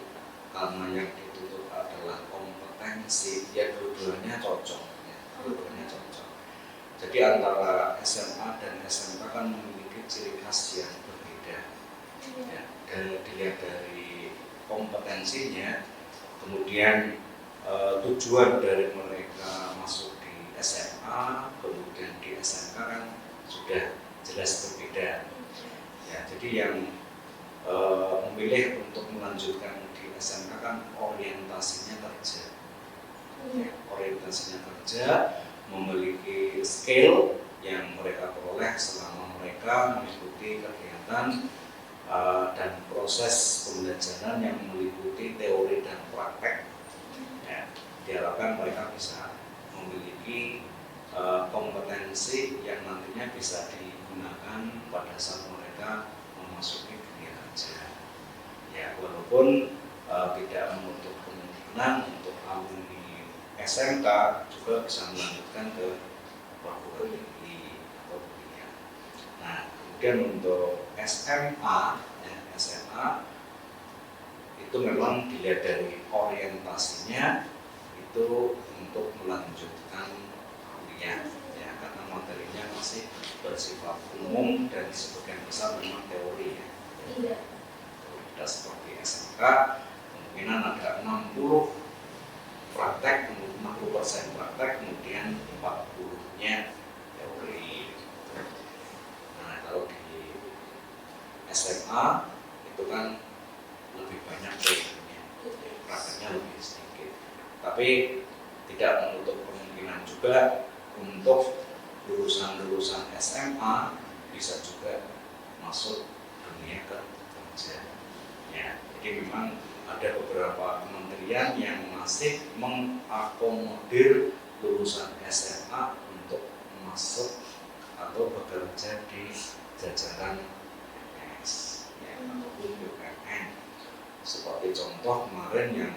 karena yang dituntut adalah kompetensi, ya dua-duanya cocok, ya, dua-duanya cocok. Jadi antara SMA dan SMK kan memiliki ciri khas yang berbeda, ya, dan dilihat dari kompetensinya, kemudian tujuan dari mereka masuk di SMA, kemudian di SMK kan sudah jelas berbeda. Ya, jadi yang memilih untuk melanjutkan di SMK kan orientasinya kerja, ya, orientasinya kerja, memiliki skill yang mereka peroleh selama mereka mengikuti kegiatan dan proses pembelajaran yang meliputi teori dan praktek. Ya, diharapkan mereka bisa memiliki kompetensi yang nantinya bisa digunakan pada saat mereka memasuki dunia kerja. Ya, walaupun tidak menutup kemungkinan untuk alumni SMK juga bisa melanjutkan ke perguruan tinggi atau kuliah. Nah, kemudian untuk SMA, ya, SMA itu memang dilihat dari orientasinya itu untuk melanjutkan kuliah, ya, karena materinya masih bersifat umum dan sebagian besar memang teori, ya. Iya. Tidak seperti SMK, kemungkinan ada 60 praktek, 60% praktek, kemudian 40-nya teori. Nah, kalau di SMA itu kan lebih banyak teorinya, prakteknya lebih sedikit. Tapi tidak menutup kemungkinan juga untuk lulusan-lulusan SMA bisa juga masuk dunia kerja. Ya, jadi memang ada beberapa kementerian yang masih mengakomodir lulusan SMA untuk masuk atau bekerja di jajaran PNS, ya, ataupun BUMN. Seperti contoh kemarin yang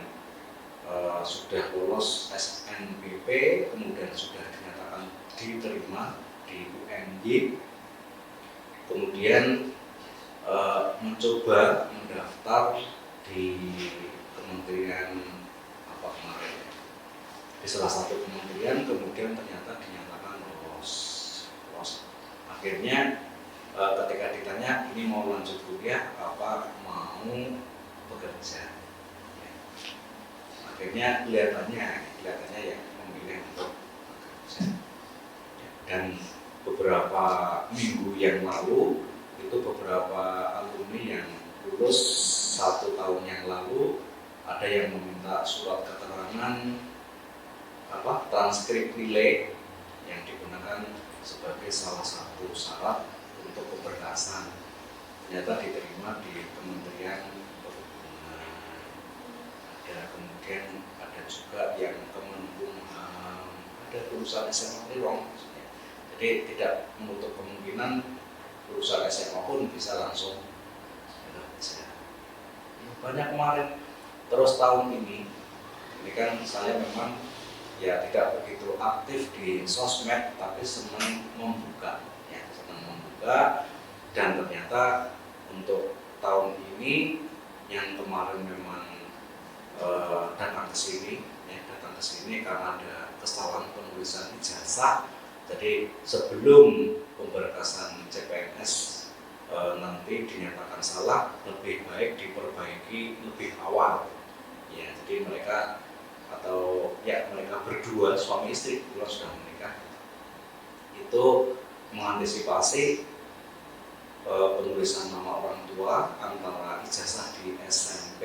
sudah lulus SNBP kemudian sudah dinyatakan diterima di UNY, kemudian mencoba mendaftar di kementerian apa kemarin ya, di salah satu kementerian, kemudian ternyata dinyatakan lolos. Akhirnya ketika ditanya ini mau lanjut kuliah apa mau bekerja, ya. Akhirnya kelihatannya ya memilih untuk bekerja, ya. Dan beberapa minggu yang lalu itu beberapa alumni yang lulus 1 tahun yang lalu ada yang meminta surat keterangan transkrip nilai yang digunakan sebagai salah satu syarat untuk keberkasan, ternyata diterima di Kementerian Perhubungan. Kemudian ada juga yang Kemenkumham, ada lulusan SMA Lirong, jadi tidak menutup kemungkinan lulusan SMA pun bisa langsung bekerja. Banyak kemarin, terus tahun ini kan saya memang ya tidak begitu aktif di sosmed, tapi senang membuka, ya, senang membuka. Dan ternyata untuk tahun ini yang kemarin memang datang ke sini karena ada kesalahan penulisan ijazah. Jadi sebelum pemberkasan CPNS nanti dinyatakan salah, lebih baik diperbaiki lebih awal. Ya, jadi mereka berdua suami istri kalau sudah menikah itu mengantisipasi penulisan nama orang tua antara ijazah di SMP,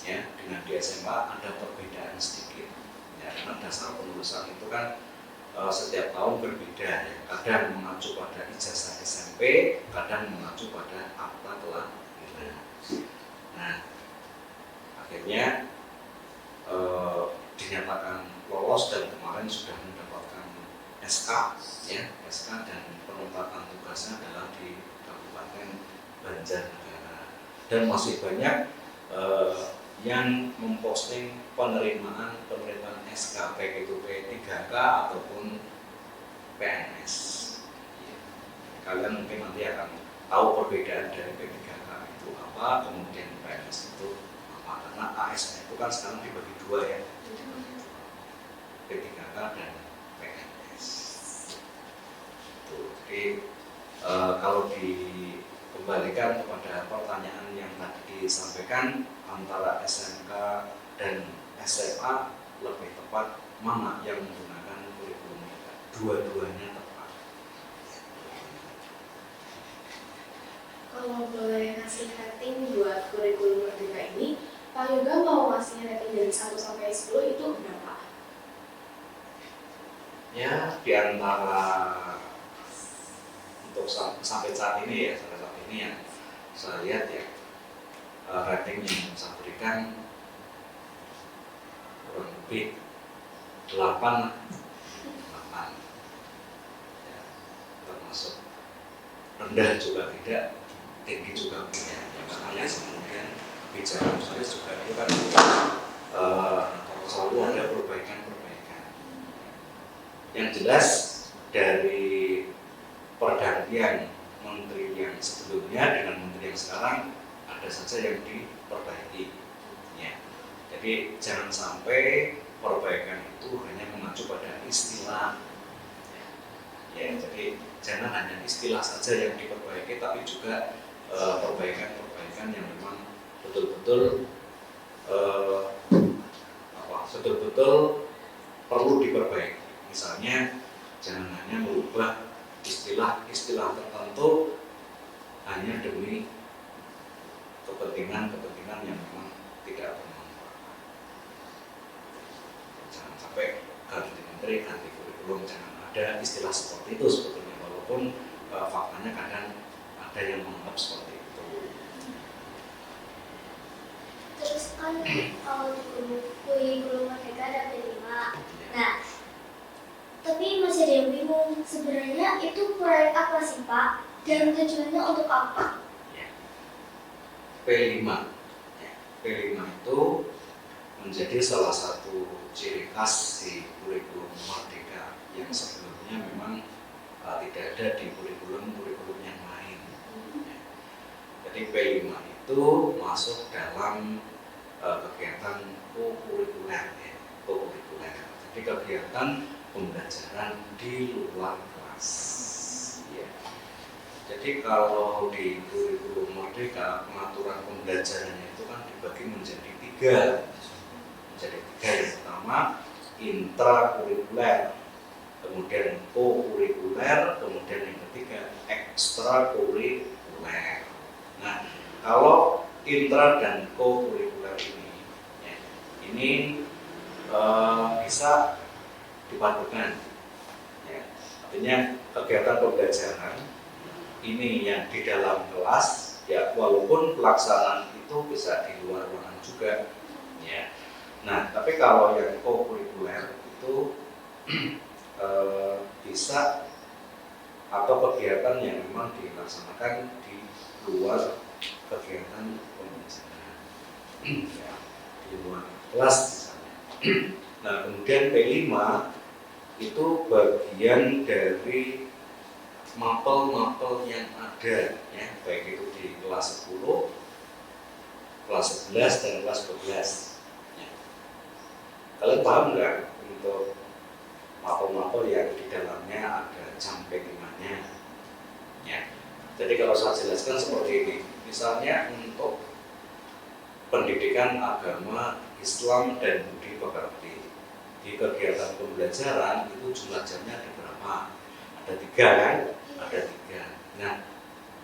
ya, dengan di SMA ada perbedaan sedikit, ya, karena dasar penulisan itu kan setiap tahun berbeda, ya. Kadang mengacu pada ijazah SMP, kadang mengacu pada akta kelahiran. Nah, akhirnya dinyatakan lolos dan kemarin sudah mendapatkan SK, ya, SK, dan penempatan tugasnya adalah di Kabupaten Banjarnegara. Dan masih banyak yang memposting penerimaan SK baik itu P3K ataupun PNS. Ya. Kalian mungkin nanti akan tahu perbedaan dari P3K itu apa, kemudian PNS itu apa. Karena ASN itu kan sekarang dibagi dua ya, P3K dan PNS. Jadi kalau dikembalikan kepada pertanyaan yang tadi disampaikan, antara SMK dan SMA lebih tepat mana yang menggunakan kurikulum mereka? Dua-duanya tepat. Kalau boleh kasih rating buat kurikulum Merdeka ini, Pak Yoga mau ngasih rating dari 1 sampai 10 itu berapa? Ya, di antara untuk sampai saat ini ya, yang saya lihat ya, rating yang saya berikan kurang lebih 8 ya, termasuk rendah juga tidak, tinggi juga tidak ya, makanya kemudian bicara tulis juga itu kan selalu ada perbaikan. Yang jelas dari pergantian menteri yang sebelumnya dengan menteri yang sekarang ada saja yang diperbaiki ya. Jadi jangan sampai perbaikan itu hanya mengacu pada istilah ya. Jadi jangan hanya istilah saja yang diperbaiki, tapi juga perbaikan yang memang betul-betul perlu diperbaiki. Misalnya jangan hanya merubah istilah tertentu hanya demi kepentingan yang memang tidak bermanfaat. Jangan sampai ganti menteri, ganti kurikulum, jangan ada istilah seperti itu sebetulnya, walaupun faktanya kadang ada yang menganggap seperti itu. Terus kan kalau di kurikulum Merdeka ada P5. Nah, tapi masih ada yang bingung, sebenarnya itu proyek apa sih Pak? Dan tujuannya untuk apa? Ya. P5 ya. P5 itu menjadi salah satu ciri khas di kurikulum Merdeka yang sebelumnya memang tidak ada di kurikulum yang lain ya. Jadi P5 itu masuk dalam kegiatan co-kurikuler ya. Jadi kegiatan pembelajaran di luar kelas ya. Jadi kalau di kurikulum Merdeka pengaturan pembelajarannya itu kan dibagi menjadi tiga. Yang pertama intrakurikuler, kemudian co-kurikuler, kemudian yang ketiga ekstrakurikuler. Nah, kalau intra dan co-kurikuler ini bisa dipadukan ya. Artinya kegiatan pembelajaran ini yang di dalam kelas ya, walaupun pelaksanaan itu bisa di luar ruangan juga ya. Nah, tapi kalau yang co-kurikuler itu bisa atau kegiatan yang memang dilaksanakan di luar kegiatan pembelajaran ya, di luar kelas misalnya. Nah, kemudian P5 itu bagian dari mapel-mapel yang ada ya, baik itu di kelas 10, kelas 11 dan kelas 12 ya. Kalian paham nggak untuk mapel-mapel yang di dalamnya ada jam P5-nya ya. Jadi kalau saya jelaskan seperti ini, misalnya untuk pendidikan agama Islam dan budi pekerti, di kegiatan pembelajaran itu jumlah jamnya ada berapa? Ada 3 kan? Ada 3. Nah,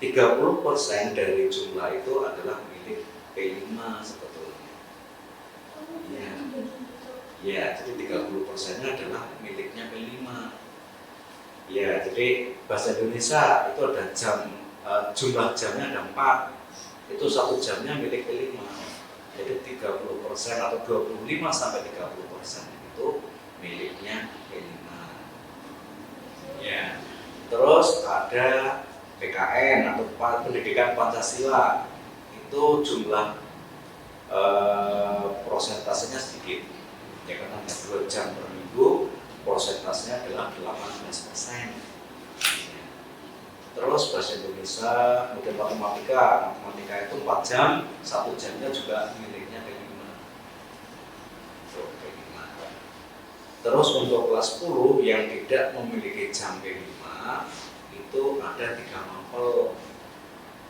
30% dari jumlah itu adalah milik P5 sebetulnya. Ya. Ya, jadi 30%-nya adalah miliknya P5. Ya, jadi bahasa Indonesia itu ada jam, jumlah jamnya ada 4. Itu 1 jamnya milik P5. Jadi 30% atau 25-30% itu miliknya P5. Ya. Terus ada PKN atau pendidikan Pancasila itu jumlah prosentasenya sedikit, ya karena hanya 2 jam per minggu, prosentasenya adalah 18%. Terus bahasa Indonesia, kemudian matematika itu 4 jam, 1 jamnya juga miliknya P5. Terus untuk kelas 10 yang tidak memiliki jam P5 itu ada 3 mapel.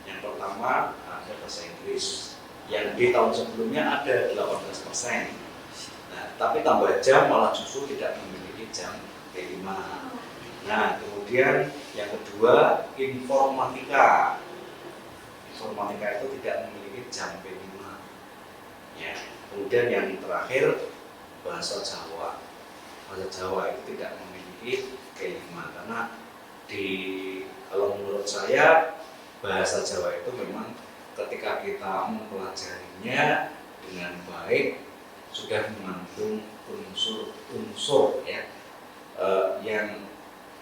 Yang pertama ada bahasa Inggris, yang di tahun sebelumnya ada 18%. Nah, tapi tambah jam malah justru tidak memiliki jam P5. Nah, kemudian yang kedua informatika. Informatika itu tidak memiliki jam P5. Ya. Kemudian yang terakhir bahasa Jawa. Bahasa Jawa itu tidak memiliki P5 karena kalau menurut saya bahasa Jawa itu memang ketika kita mempelajarinya dengan baik sudah mengandung unsur ya yang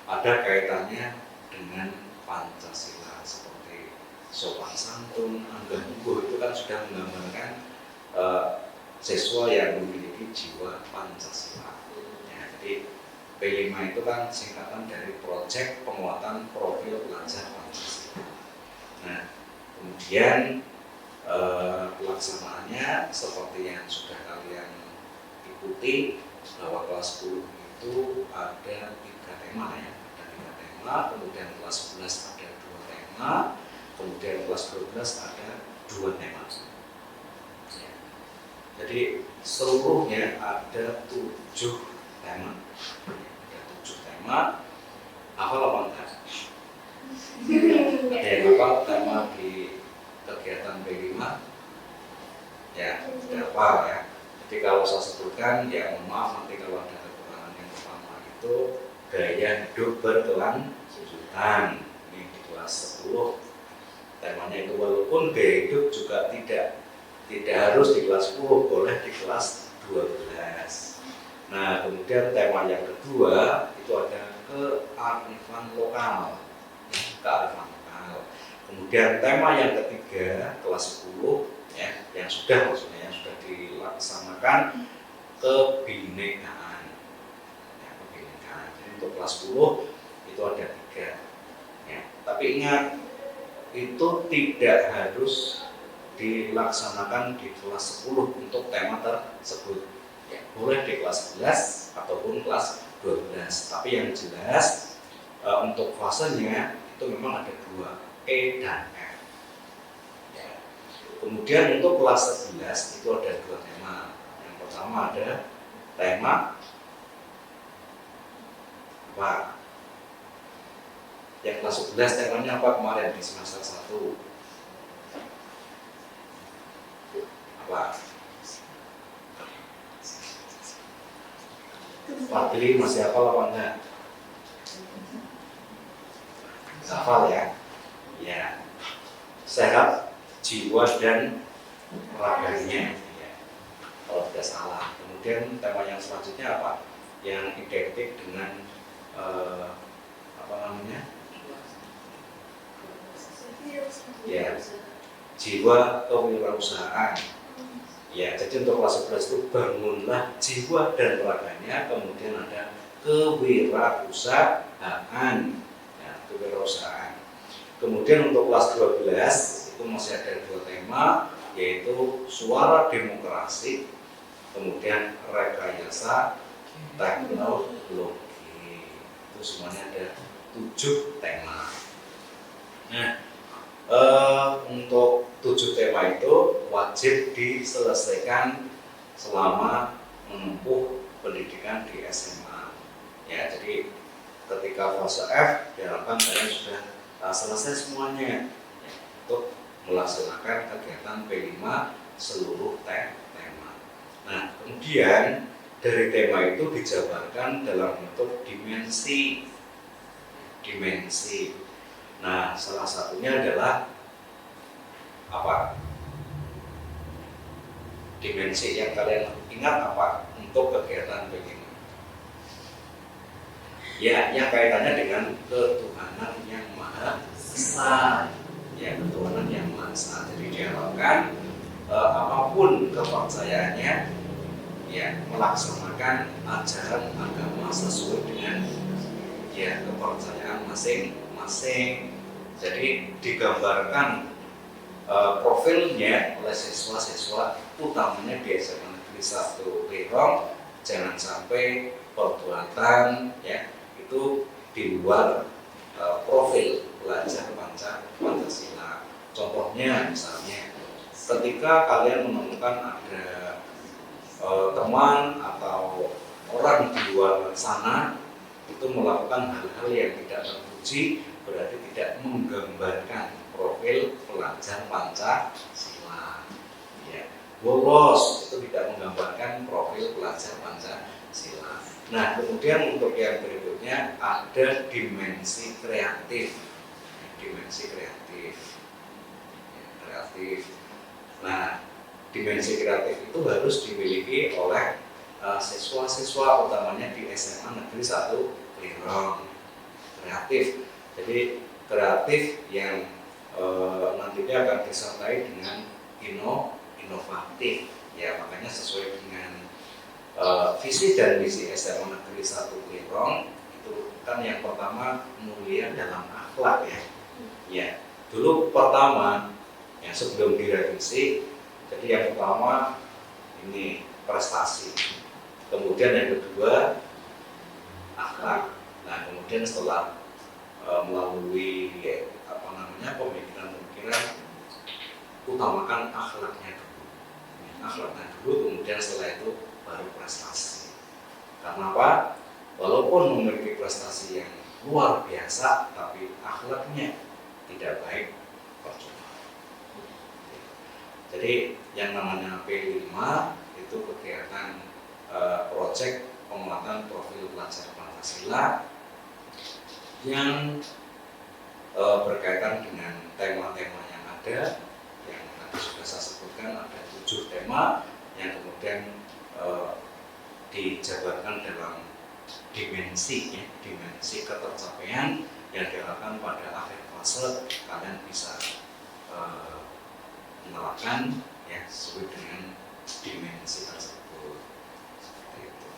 ada kaitannya dengan Pancasila seperti sopan santun, anggun itu kan sudah menggambarkan siswa yang memiliki jiwa Pancasila. Ya, jadi P5 itu kan singkatan dari Proyek Penguatan Profil Pelajar Pancasila. Nah, kemudian pelaksanaannya seperti yang sudah kalian ikuti bahwa kelas 10 itu ada 3 tema ya, ada 3 tema, kemudian kelas 11 ada 2 tema, kemudian kelas 12 ada 2 tema. Ya. Jadi seluruhnya ada 7 tema. Ada 7 tema. Hafal apa enggak? Ada apa tema di kegiatan P5? Ya, tidak apa ya. Jadi kalau saya sebutkan, ya mohon maaf nanti kalau ada kekurangan. Yang pertama itu gaya hidup berkelanjutan. Ini di kelas 10 temanya itu, walaupun gaya hidup juga tidak harus di kelas 10, boleh di kelas 12. Nah, kemudian tema yang kedua itu ada kearifan lokal. Kearifan lokal. Kemudian tema yang ketiga kelas 10 ya, yang sudah dilaksanakan kebinekaan. Ya, kebinekaan. Jadi untuk kelas 10 itu ada 3. Ya, tapi ingat itu tidak harus dilaksanakan di kelas 10 untuk tema tersebut. Ya, boleh di kelas 11 ataupun kelas 12. Tapi yang jelas untuk fasenya itu memang ada 2, E dan F. Ya. Kemudian untuk kelas 11 itu ada 2 tema. Yang pertama ada tema apa? Yang kelas 11 temanya apa kemarin di semester 1? Apa? Fadli masih hafal apa enggak? Hafal ya? Ya. Sehat jiwa dan raganya. Ya. Kalau tidak salah. Kemudian tema yang selanjutnya apa? Yang identik dengan apa namanya? Ya. Jiwa kewirausahaan. Ya, jadi untuk kelas 11 itu bangunlah jiwa dan raganya, kemudian ada kewirausahaan. Ya, kewirausahaan. Kemudian untuk kelas 12 itu masih ada 2 tema, yaitu suara demokrasi, kemudian rekayasa teknologi. Itu semuanya ada 7 tema. Nah, untuk 7 tema itu wajib diselesaikan selama menempuh pendidikan di SMA. Ya, jadi ketika fase F diharapkan kalian sudah selesai semuanya ya, untuk melaksanakan kegiatan P5 seluruh tema. Nah, kemudian dari tema itu dijabarkan dalam bentuk dimensi. Nah, salah satunya adalah apa? Dimensi yang kalian ingat apa untuk kegiatan begini? Ya, yang kaitannya dengan ketuhanan yang maha Esa, ya ketuhanan yang Maha Esa. Jadi diharapkan apapun kepercayaannya, ya melaksanakan ajaran agama sesuai dengan ya kepercayaan masing-masing. Jadi digambarkan profilnya oleh siswa-siswa, utamanya di SMA Negeri 1 Klirong, jangan sampai perbuatan ya itu di luar profil belajar Pancasila. Contohnya misalnya ketika kalian menemukan ada teman atau orang di luar sana itu melakukan hal-hal yang tidak terpuji, berarti tidak menggambarkan profil pelajar Pancasila. Ya. Bolos itu tidak menggambarkan profil pelajar Pancasila. Nah, kemudian untuk yang berikutnya ada dimensi kreatif. Dimensi kreatif. Ya, kreatif. Nah, dimensi kreatif itu harus dimiliki oleh siswa-siswa utamanya di SMA Negeri 1 Klirong. Kreatif. Jadi kreatif yang nantinya akan disertai dengan inovatif. Ya, makanya sesuai dengan visi dan misi SMA Negeri 1 Klirong itu kan yang pertama mulia dalam akhlak ya. Ya, dulu pertama yang sebelum direvisi, jadi yang pertama ini prestasi, kemudian yang kedua akhlak. Nah, kemudian setelah melalui pemikiran utamakan akhlaknya dulu, kemudian setelah itu baru prestasi. Karena apa? Walaupun memiliki prestasi yang luar biasa, tapi akhlaknya tidak baik, percuma. Jadi yang namanya P5 itu kegiatan proyek penguatan profil pelajar Pancasila yang berkaitan dengan tema-tema yang ada, yang tadi sudah saya sebutkan ada 7 tema yang kemudian dijabarkan dalam dimensi ketercapaian yang diharapkan pada akhir fase kalian bisa menerapkan ya sesuai dengan dimensi tersebut. Seperti itu.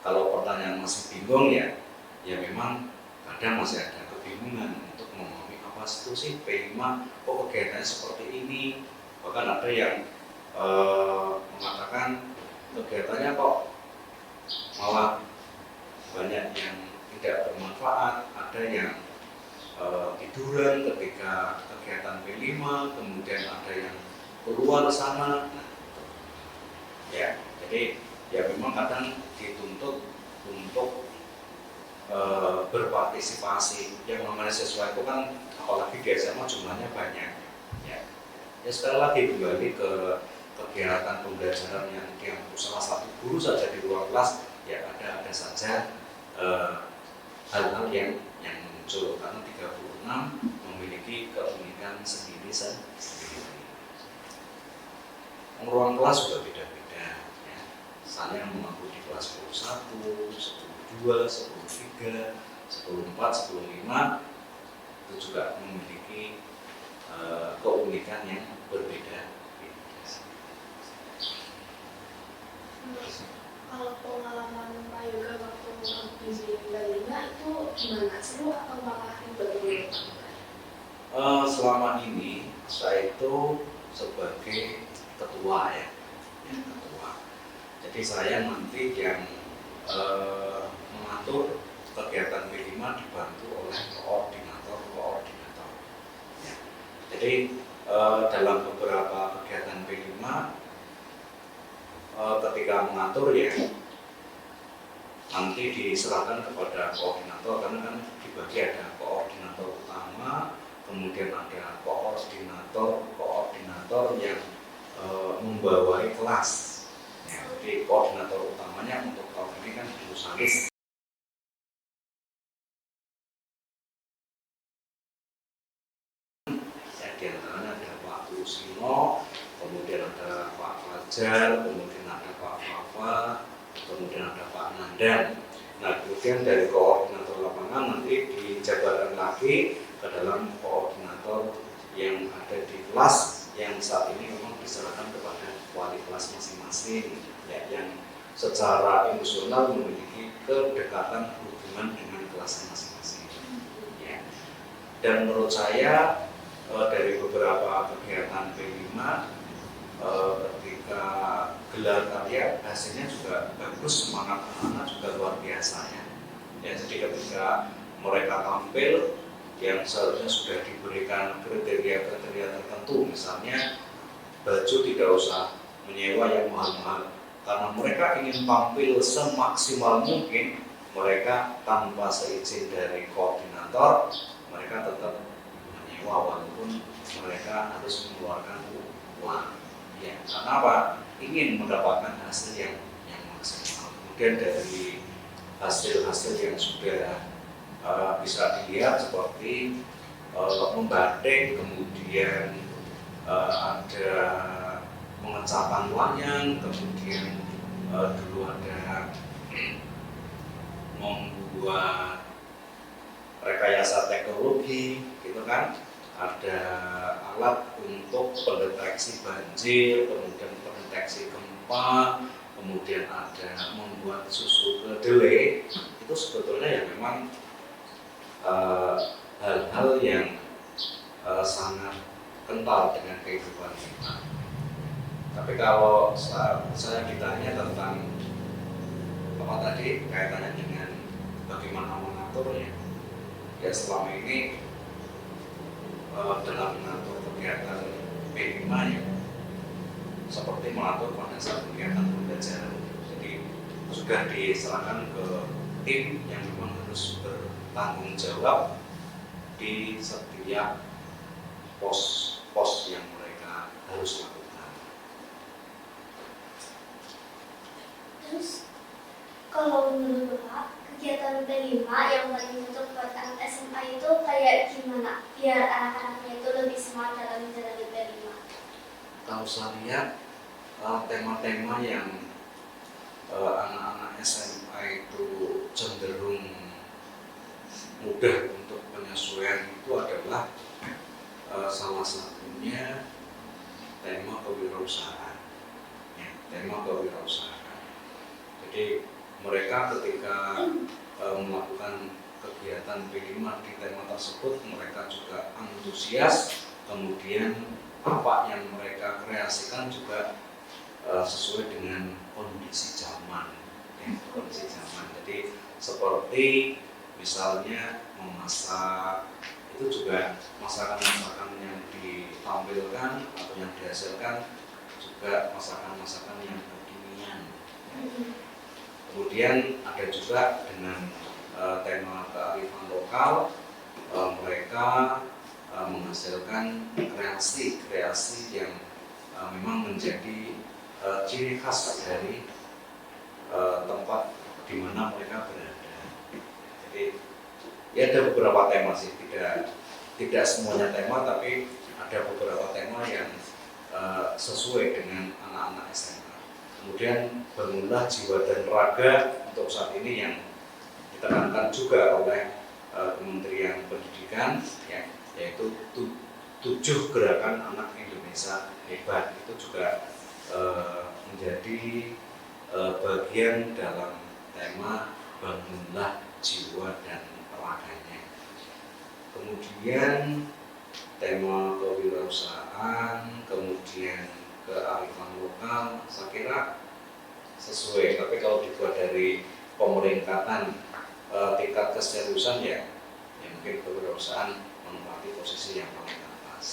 Kalau pertanyaan masih bingung ya memang kadang masih ada kebingungan untuk memahami apa itu sih P5, kok kegiatannya seperti ini. Bahkan ada yang mengatakan kegiatannya kok malah banyak yang tidak bermanfaat, ada yang tiduran ketika kegiatan P5, kemudian ada yang keluar sana. Nah, ya, jadi ya memang kadang dituntut untuk berpartisipasi. Yang namanya siswa itu kan apalagi di SMA jumlahnya banyak. Ya sekali lagi kembali ke kegiatan pembelajaran yang salah satu guru saja di ruang kelas ya ada saja hal-hal yang muncul karena 36 memiliki keunikan sendiri. Ruang kelas juga beda-beda ya. Saya mengaku di kelas 11, 10-2, 10-3, 10-4, 10-5 itu juga memiliki keunikan yang berbeda. Kalau pengalaman Pak Yoga waktu di Bali itu gimana? Seru atau malah ribet? Selama ini saya itu sebagai ketua ya ketua. Jadi saya nanti yang mengatur kegiatan P5 dibantu oleh koordinator. Ya. Jadi dalam beberapa kegiatan P5 ketika mengatur ya nanti diserahkan kepada koordinator karena kan dibagi ada koordinator utama, kemudian ada koordinator yang membawai kelas. Ya, jadi koordinator utamanya untuk tahun ini kan Bu Salis. Ya, di antaranya ada Pak Lusino, kemudian ada Pak Fajar, kemudian ada Pak Fafa, kemudian ada Pak Nandan. Nah, kemudian dari koordinator lapangan nanti dijabarkan lagi ke dalam koordinator yang ada di kelas yang saat ini memang diserahkan kepada wali kelas masing-masing ya, yang secara emosional memiliki kedekatan hubungan dengan kelas masing-masing ya. Dan menurut saya dari beberapa kegiatan P5 ketika gelar karya hasilnya juga bagus, semangat anak-anak juga luar biasa ya. Jadi ketika mereka tampil yang seharusnya sudah diberikan kriteria-kriteria tertentu, misalnya baju tidak usah menyewa yang mahal-mahal karena mereka ingin tampil semaksimal mungkin, mereka tanpa seizin dari koordinator mereka tetap menyewa walaupun mereka harus mengeluarkan uang ya, karena apa? Ingin mendapatkan hasil yang maksimal. Kemudian dari hasil-hasil yang sudah bisa dilihat seperti membatik, kemudian ada pengecatan wayang, kemudian dulu ada membuat rekayasa teknologi, gitu kan? Ada alat untuk pendeteksi banjir, kemudian pendeteksi gempa, kemudian ada membuat susu kedelai. Itu sebetulnya ya memang hal-hal yang sangat kental dengan kehidupan kita. Tapi kalau saya ditanya tentang apa tadi kaitannya dengan bagaimana mengaturnya, ya selama ini dalam mengatur kegiatan P5 ya seperti mengatur pada saat kegiatan pembelajaran. Jadi sudah diserahkan ke tim yang memang harus bertanggung jawab di setiap pos yang mereka harus lakukan. Terus kalau menurut Bapak, kegiatan P5 yang paling cocok buat anak SMA itu kayak gimana? Biar anak-anaknya itu lebih semangat dalam menjalani P5. Kalau saya lihat tema-tema yang anak-anak SMA itu cenderung mudah untuk penyesuaian itu adalah salah satunya tema kewirausahaan. Ya, tema kewirausahaan. Jadi mereka ketika melakukan kegiatan P5 di tema tersebut, mereka juga antusias, kemudian apa yang mereka kreasikan juga sesuai dengan kondisi zaman ya, kondisi zaman. Jadi seperti misalnya memasak, itu juga masakan-masakan yang ditampilkan atau yang dihasilkan juga masakan-masakan yang kekinian. Kemudian ada juga dengan tema kearifan lokal, mereka menghasilkan kreasi yang memang menjadi ciri khas dari tempat di mana mereka berada. Jadi ya ada beberapa tema sih, tidak semuanya tema, tapi ada beberapa tema yang sesuai dengan anak-anak SMA. Kemudian bangunlah jiwa dan raga untuk saat ini yang ditekankan juga oleh Kementerian Pendidikan ya, yaitu 7 gerakan anak Indonesia hebat. Itu juga menjadi bagian dalam tema bangunlah jiwa dan raganya. Kemudian tema kewirausahaan, kemudian kearifan lokal, saya kira sesuai. Tapi kalau dibuat dari pemeringkatan tingkat keseriusan ya mungkin kewirausahaan menempati posisi yang paling atas.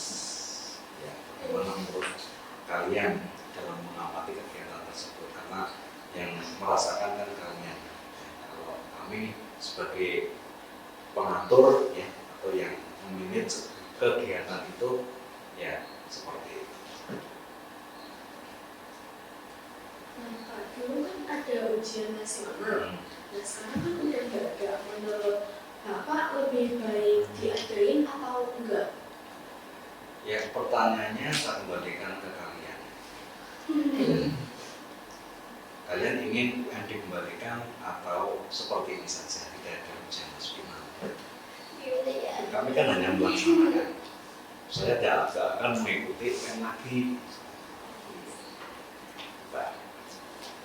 Ya, bagaimana menurut kalian dalam mengamati kegiatan tersebut? Karena yang merasakan kan kalian. Kalau kami sebagai pengatur ya atau yang memanage kegiatan itu ya seperti itu. Nah, Pak, dulu kan ada ujian nasional. Nah, sekarang kan udah nggak ada. Menurut Bapak lebih baik diadain atau enggak? Ya, pertanyaannya saya kembalikan ke kalian. Kalian ingin UN dikembalikan atau seperti ini saja, tidak ada ujian nasional? Iya. Kami kan hanya melaksanakan. Saya tidak akan mengikuti UN lagi. Pak.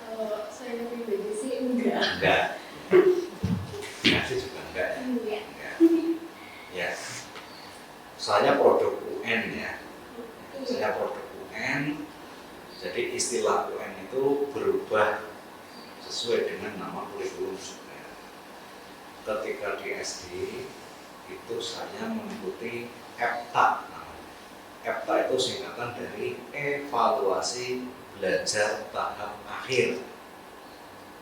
Kalau saya pribadi sih enggak. Enggak. Ngasih juga enggak. Enggak. Enggak. Ya. Saya produk UN ya. Saya produk UN. Jadi istilah UN itu berubah sesuai dengan nama kurikulum juga. Ketika di SD itu saya mengikuti EPTA. EPTA itu singkatan dari evaluasi belajar tahap akhir.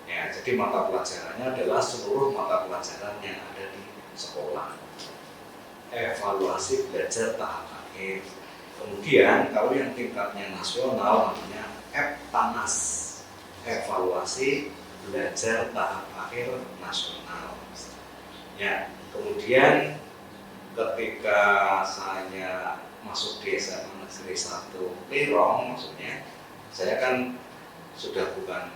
Ya, jadi mata pelajarannya adalah seluruh mata pelajaran yang ada di sekolah. Evaluasi belajar tahap akhir. Kemudian kalau yang tingkatnya nasional namanya EPTANAS, evaluasi belajar tahap akhir nasional. Ya, kemudian ketika saya masuk di SMA Negeri 1 Lirong, maksudnya saya kan sudah bukan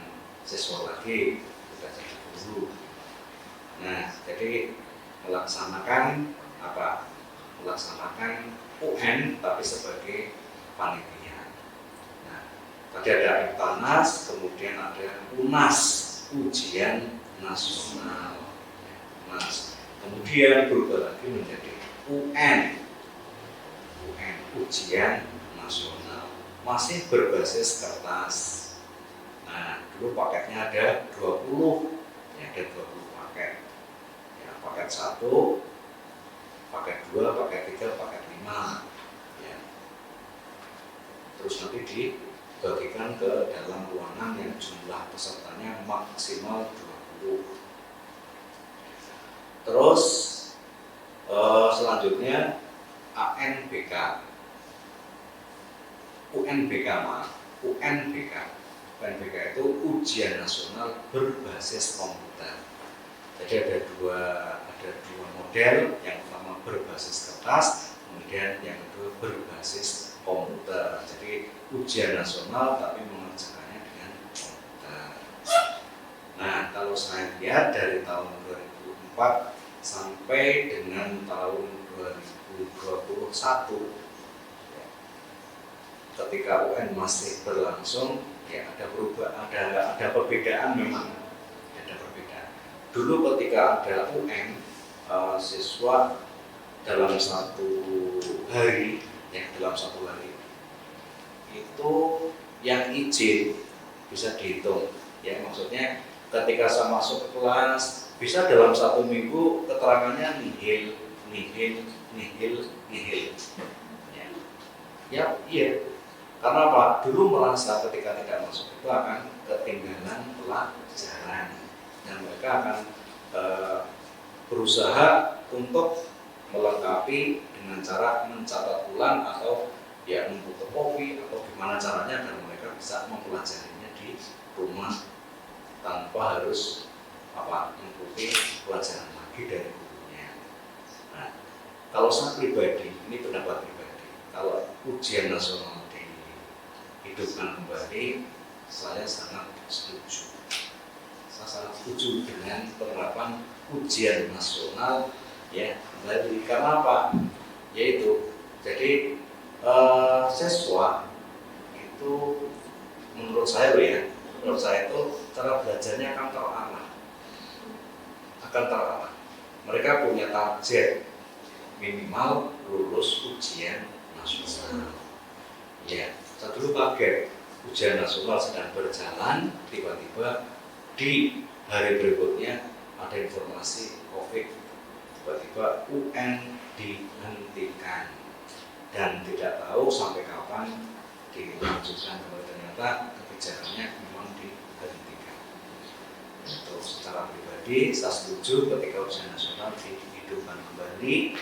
siswa lagi, sudah jadi guru. Nah, jadi melaksanakan apa? Melaksanakan UN tapi sebagai panitia. Nah, tadi ada EPTANAS, kemudian ada UNAS, ujian nasional. UNAS. Kemudian berubah lagi menjadi UN, ujian nasional, masih berbasis kertas. Nah, dulu paketnya ada 20, ya, ada 20 paket. Ya, paket 1, paket 2, paket 3, paket 5. Ya. Terus nanti dibagikan ke dalam ruangan yang jumlah pesertanya maksimal 20. Terus selanjutnya UNBK itu ujian nasional berbasis komputer. Jadi ada dua model, yang pertama berbasis kertas, kemudian yang kedua berbasis komputer. Jadi ujian nasional tapi mengerjakannya dengan komputer. Nah, kalau saya lihat dari tahun 2004 sampai dengan tahun 2021, ketika UN masih berlangsung, ya ada perbedaan memang, ada perbedaan. Dulu ketika ada UN, siswa dalam satu hari itu yang izin bisa dihitung, ya maksudnya ketika saya masuk ke kelas bisa dalam 1 minggu keterangannya nihil. Ya, iya. Karena apa? Dulu merasa ketika tidak masuk itu akan ketinggalan pelajaran, dan mereka akan berusaha untuk melengkapi dengan cara mencatat ulang atau ya memfotokopi atau gimana caranya agar mereka bisa mempelajarinya di rumah tanpa harus mengikuti pelajaran lagi dari gurunya. Nah, kalau saya pribadi, ini pendapat pribadi, kalau ujian nasional dihidupkan kembali, saya sangat setuju. Saya sangat setuju dengan penerapan ujian nasional, ya, kembali. Karena apa? Yaitu, jadi siswa itu menurut saya itu cara belajarnya akan terarah. Mereka punya target minimal lulus ujian nasional. Ya, saya dulu kaget, ujian nasional sedang berjalan, tiba-tiba di hari berikutnya ada informasi COVID, tiba-tiba UN dihentikan dan tidak tahu sampai kapan dilanjutkan. Ternyata kebijakannya memang dihentikan. Untuk secara pribadi, saya setuju ketika ujian nasional dihidupkan kembali.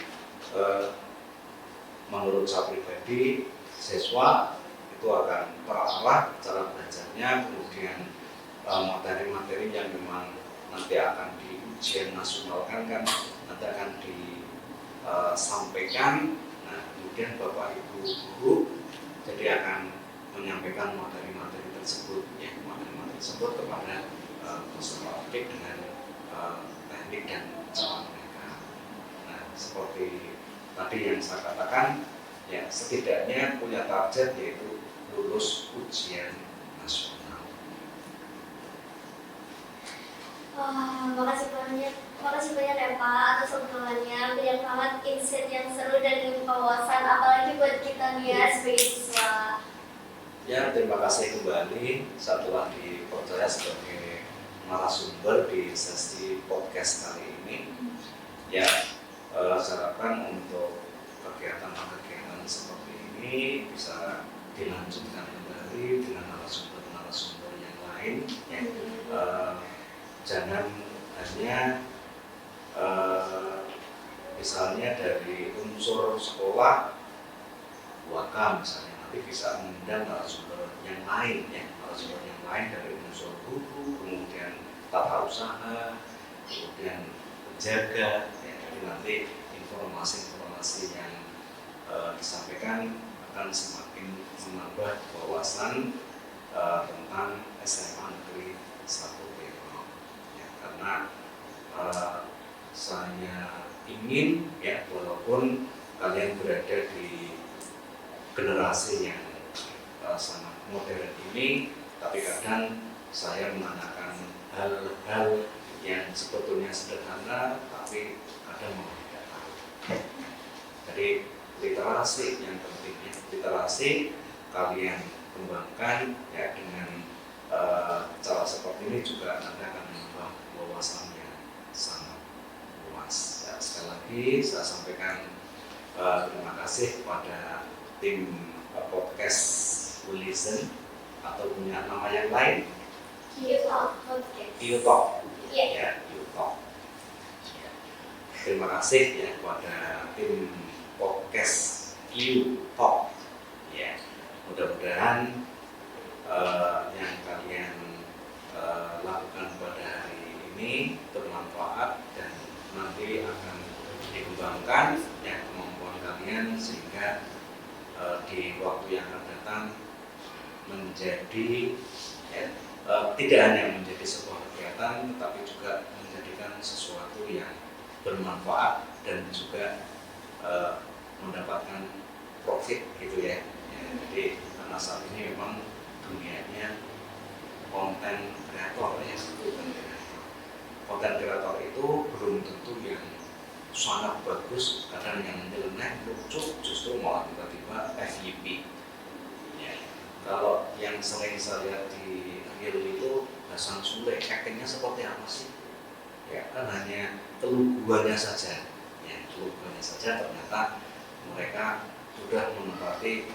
Menurut saya pribadi, siswa itu akan terarah cara belajarnya, kemudian materi-materi yang memang nanti akan di ujian nasional kan nanti akan disampaikan. Nah, kemudian Bapak Ibu guru jadi akan menyampaikan materi-materi tersebut kepada peserta didik dengan teknik dan cara mereka. Nah, seperti tadi yang saya katakan, ya setidaknya punya target yaitu lulus ujian nasional. Makasih banyak ya Pak atas obrolannya. Banyak banget insight yang seru dan ilmu wawasan, apalagi buat kita nih ya sebagai siswa. Ya, terima kasih kembali setelah dipercaya sebagai narasumber di sesi podcast kali ini. Ya, saya harapkan untuk kegiatan-kegiatan seperti ini bisa dilanjutkan kembali dengan narasumber-narasumber yang lain. Ya. Jangan hanya misalnya dari unsur sekolah, UAK misalnya, nanti bisa mengundang narasumber yang lain, ya, narasumber yang lain dari unsur guru, kemudian tata usaha, kemudian penjaga, ya, jadi nanti informasi-informasi yang disampaikan akan semakin menambah wawasan tentang SMA Negeri 1 Klirong, ya, karena saya ingin, ya, walaupun kalian berada di generasi yang sangat modern ini, tapi kadang saya menanyakan hal-hal yang sebetulnya sederhana, tapi kadang memang tidak tahu. Jadi literasi yang pentingnya, literasi kalian kembangkan, ya, dengan cara seperti ini juga Anda akan menambah wawasan yang sangat luas. Ya, sekali lagi saya sampaikan terima kasih kepada tim podcast Listen atau punya nama yang lain, Q-Talk. Ya, Q-Talk. Ya. Terima kasih ya kepada tim podcast Q-Talk. Ya, mudah-mudahan yang kalian lakukan pada hari ini bermanfaat dan nanti akan dikembangkan, ya, kemampuan kalian sehingga di waktu yang akan datang menjadi, ya, tidak hanya menjadi sebuah kegiatan, tetapi juga menjadikan sesuatu yang bermanfaat dan juga mendapatkan profit, gitu ya. Jadi karena saat ini memang dunianya konten kreator, ya, konten kreator itu belum tentu yang sangat bagus, kadang yang nyeleneh, lucu, justru malah tiba-tiba FYP. Ya. Kalau yang sering saya lihat di reel itu Hasan Sule, actingnya seperti apa sih? Ya, kan hanya keluguannya saja. Ya, keluguannya saja, ternyata mereka sudah menempati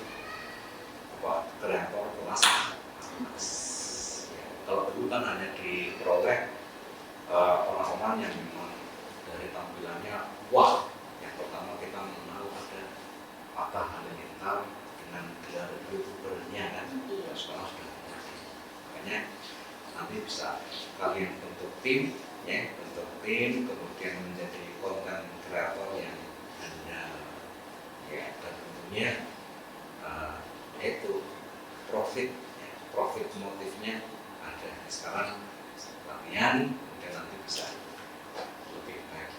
kreator kelas atas. Ya, kalau dulu kan hanya diperoleh orang-orang yang memang dari tampilannya wah. Yang pertama kita mengenal ada Atta Halilintar dengan gelar youtubernya kan. Sekarang sudah banyak. Makanya nanti bisa kalian bentuk tim, ya, bentuk tim, kemudian menjadi konten kreator yang handal, ya, dan tentunya itu profit, ya, profit motifnya ada. Sekarang latihan dan nanti bisa lebih baik.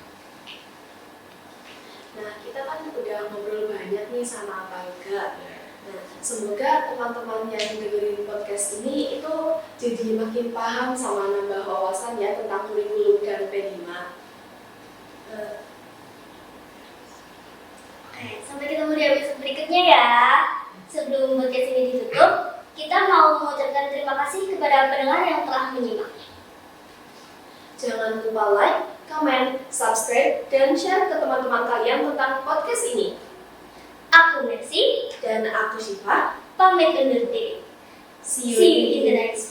Nah, kita kan udah ngobrol banyak nih sama Pak Yoga. Nah, semoga teman-teman yang dengerin podcast ini itu jadi makin paham sama nambah wawasan ya tentang kurikulum dan P5. Oke, sampai ketemu di episode berikutnya ya. Sebelum podcast ini ditutup, kita mau mengucapkan terima kasih kepada pendengar yang telah menyimak. Jangan lupa like, comment, subscribe, dan share ke teman-teman kalian tentang podcast ini. Aku Mercy Dan aku Syifa. pamit undur diri. See See you in the next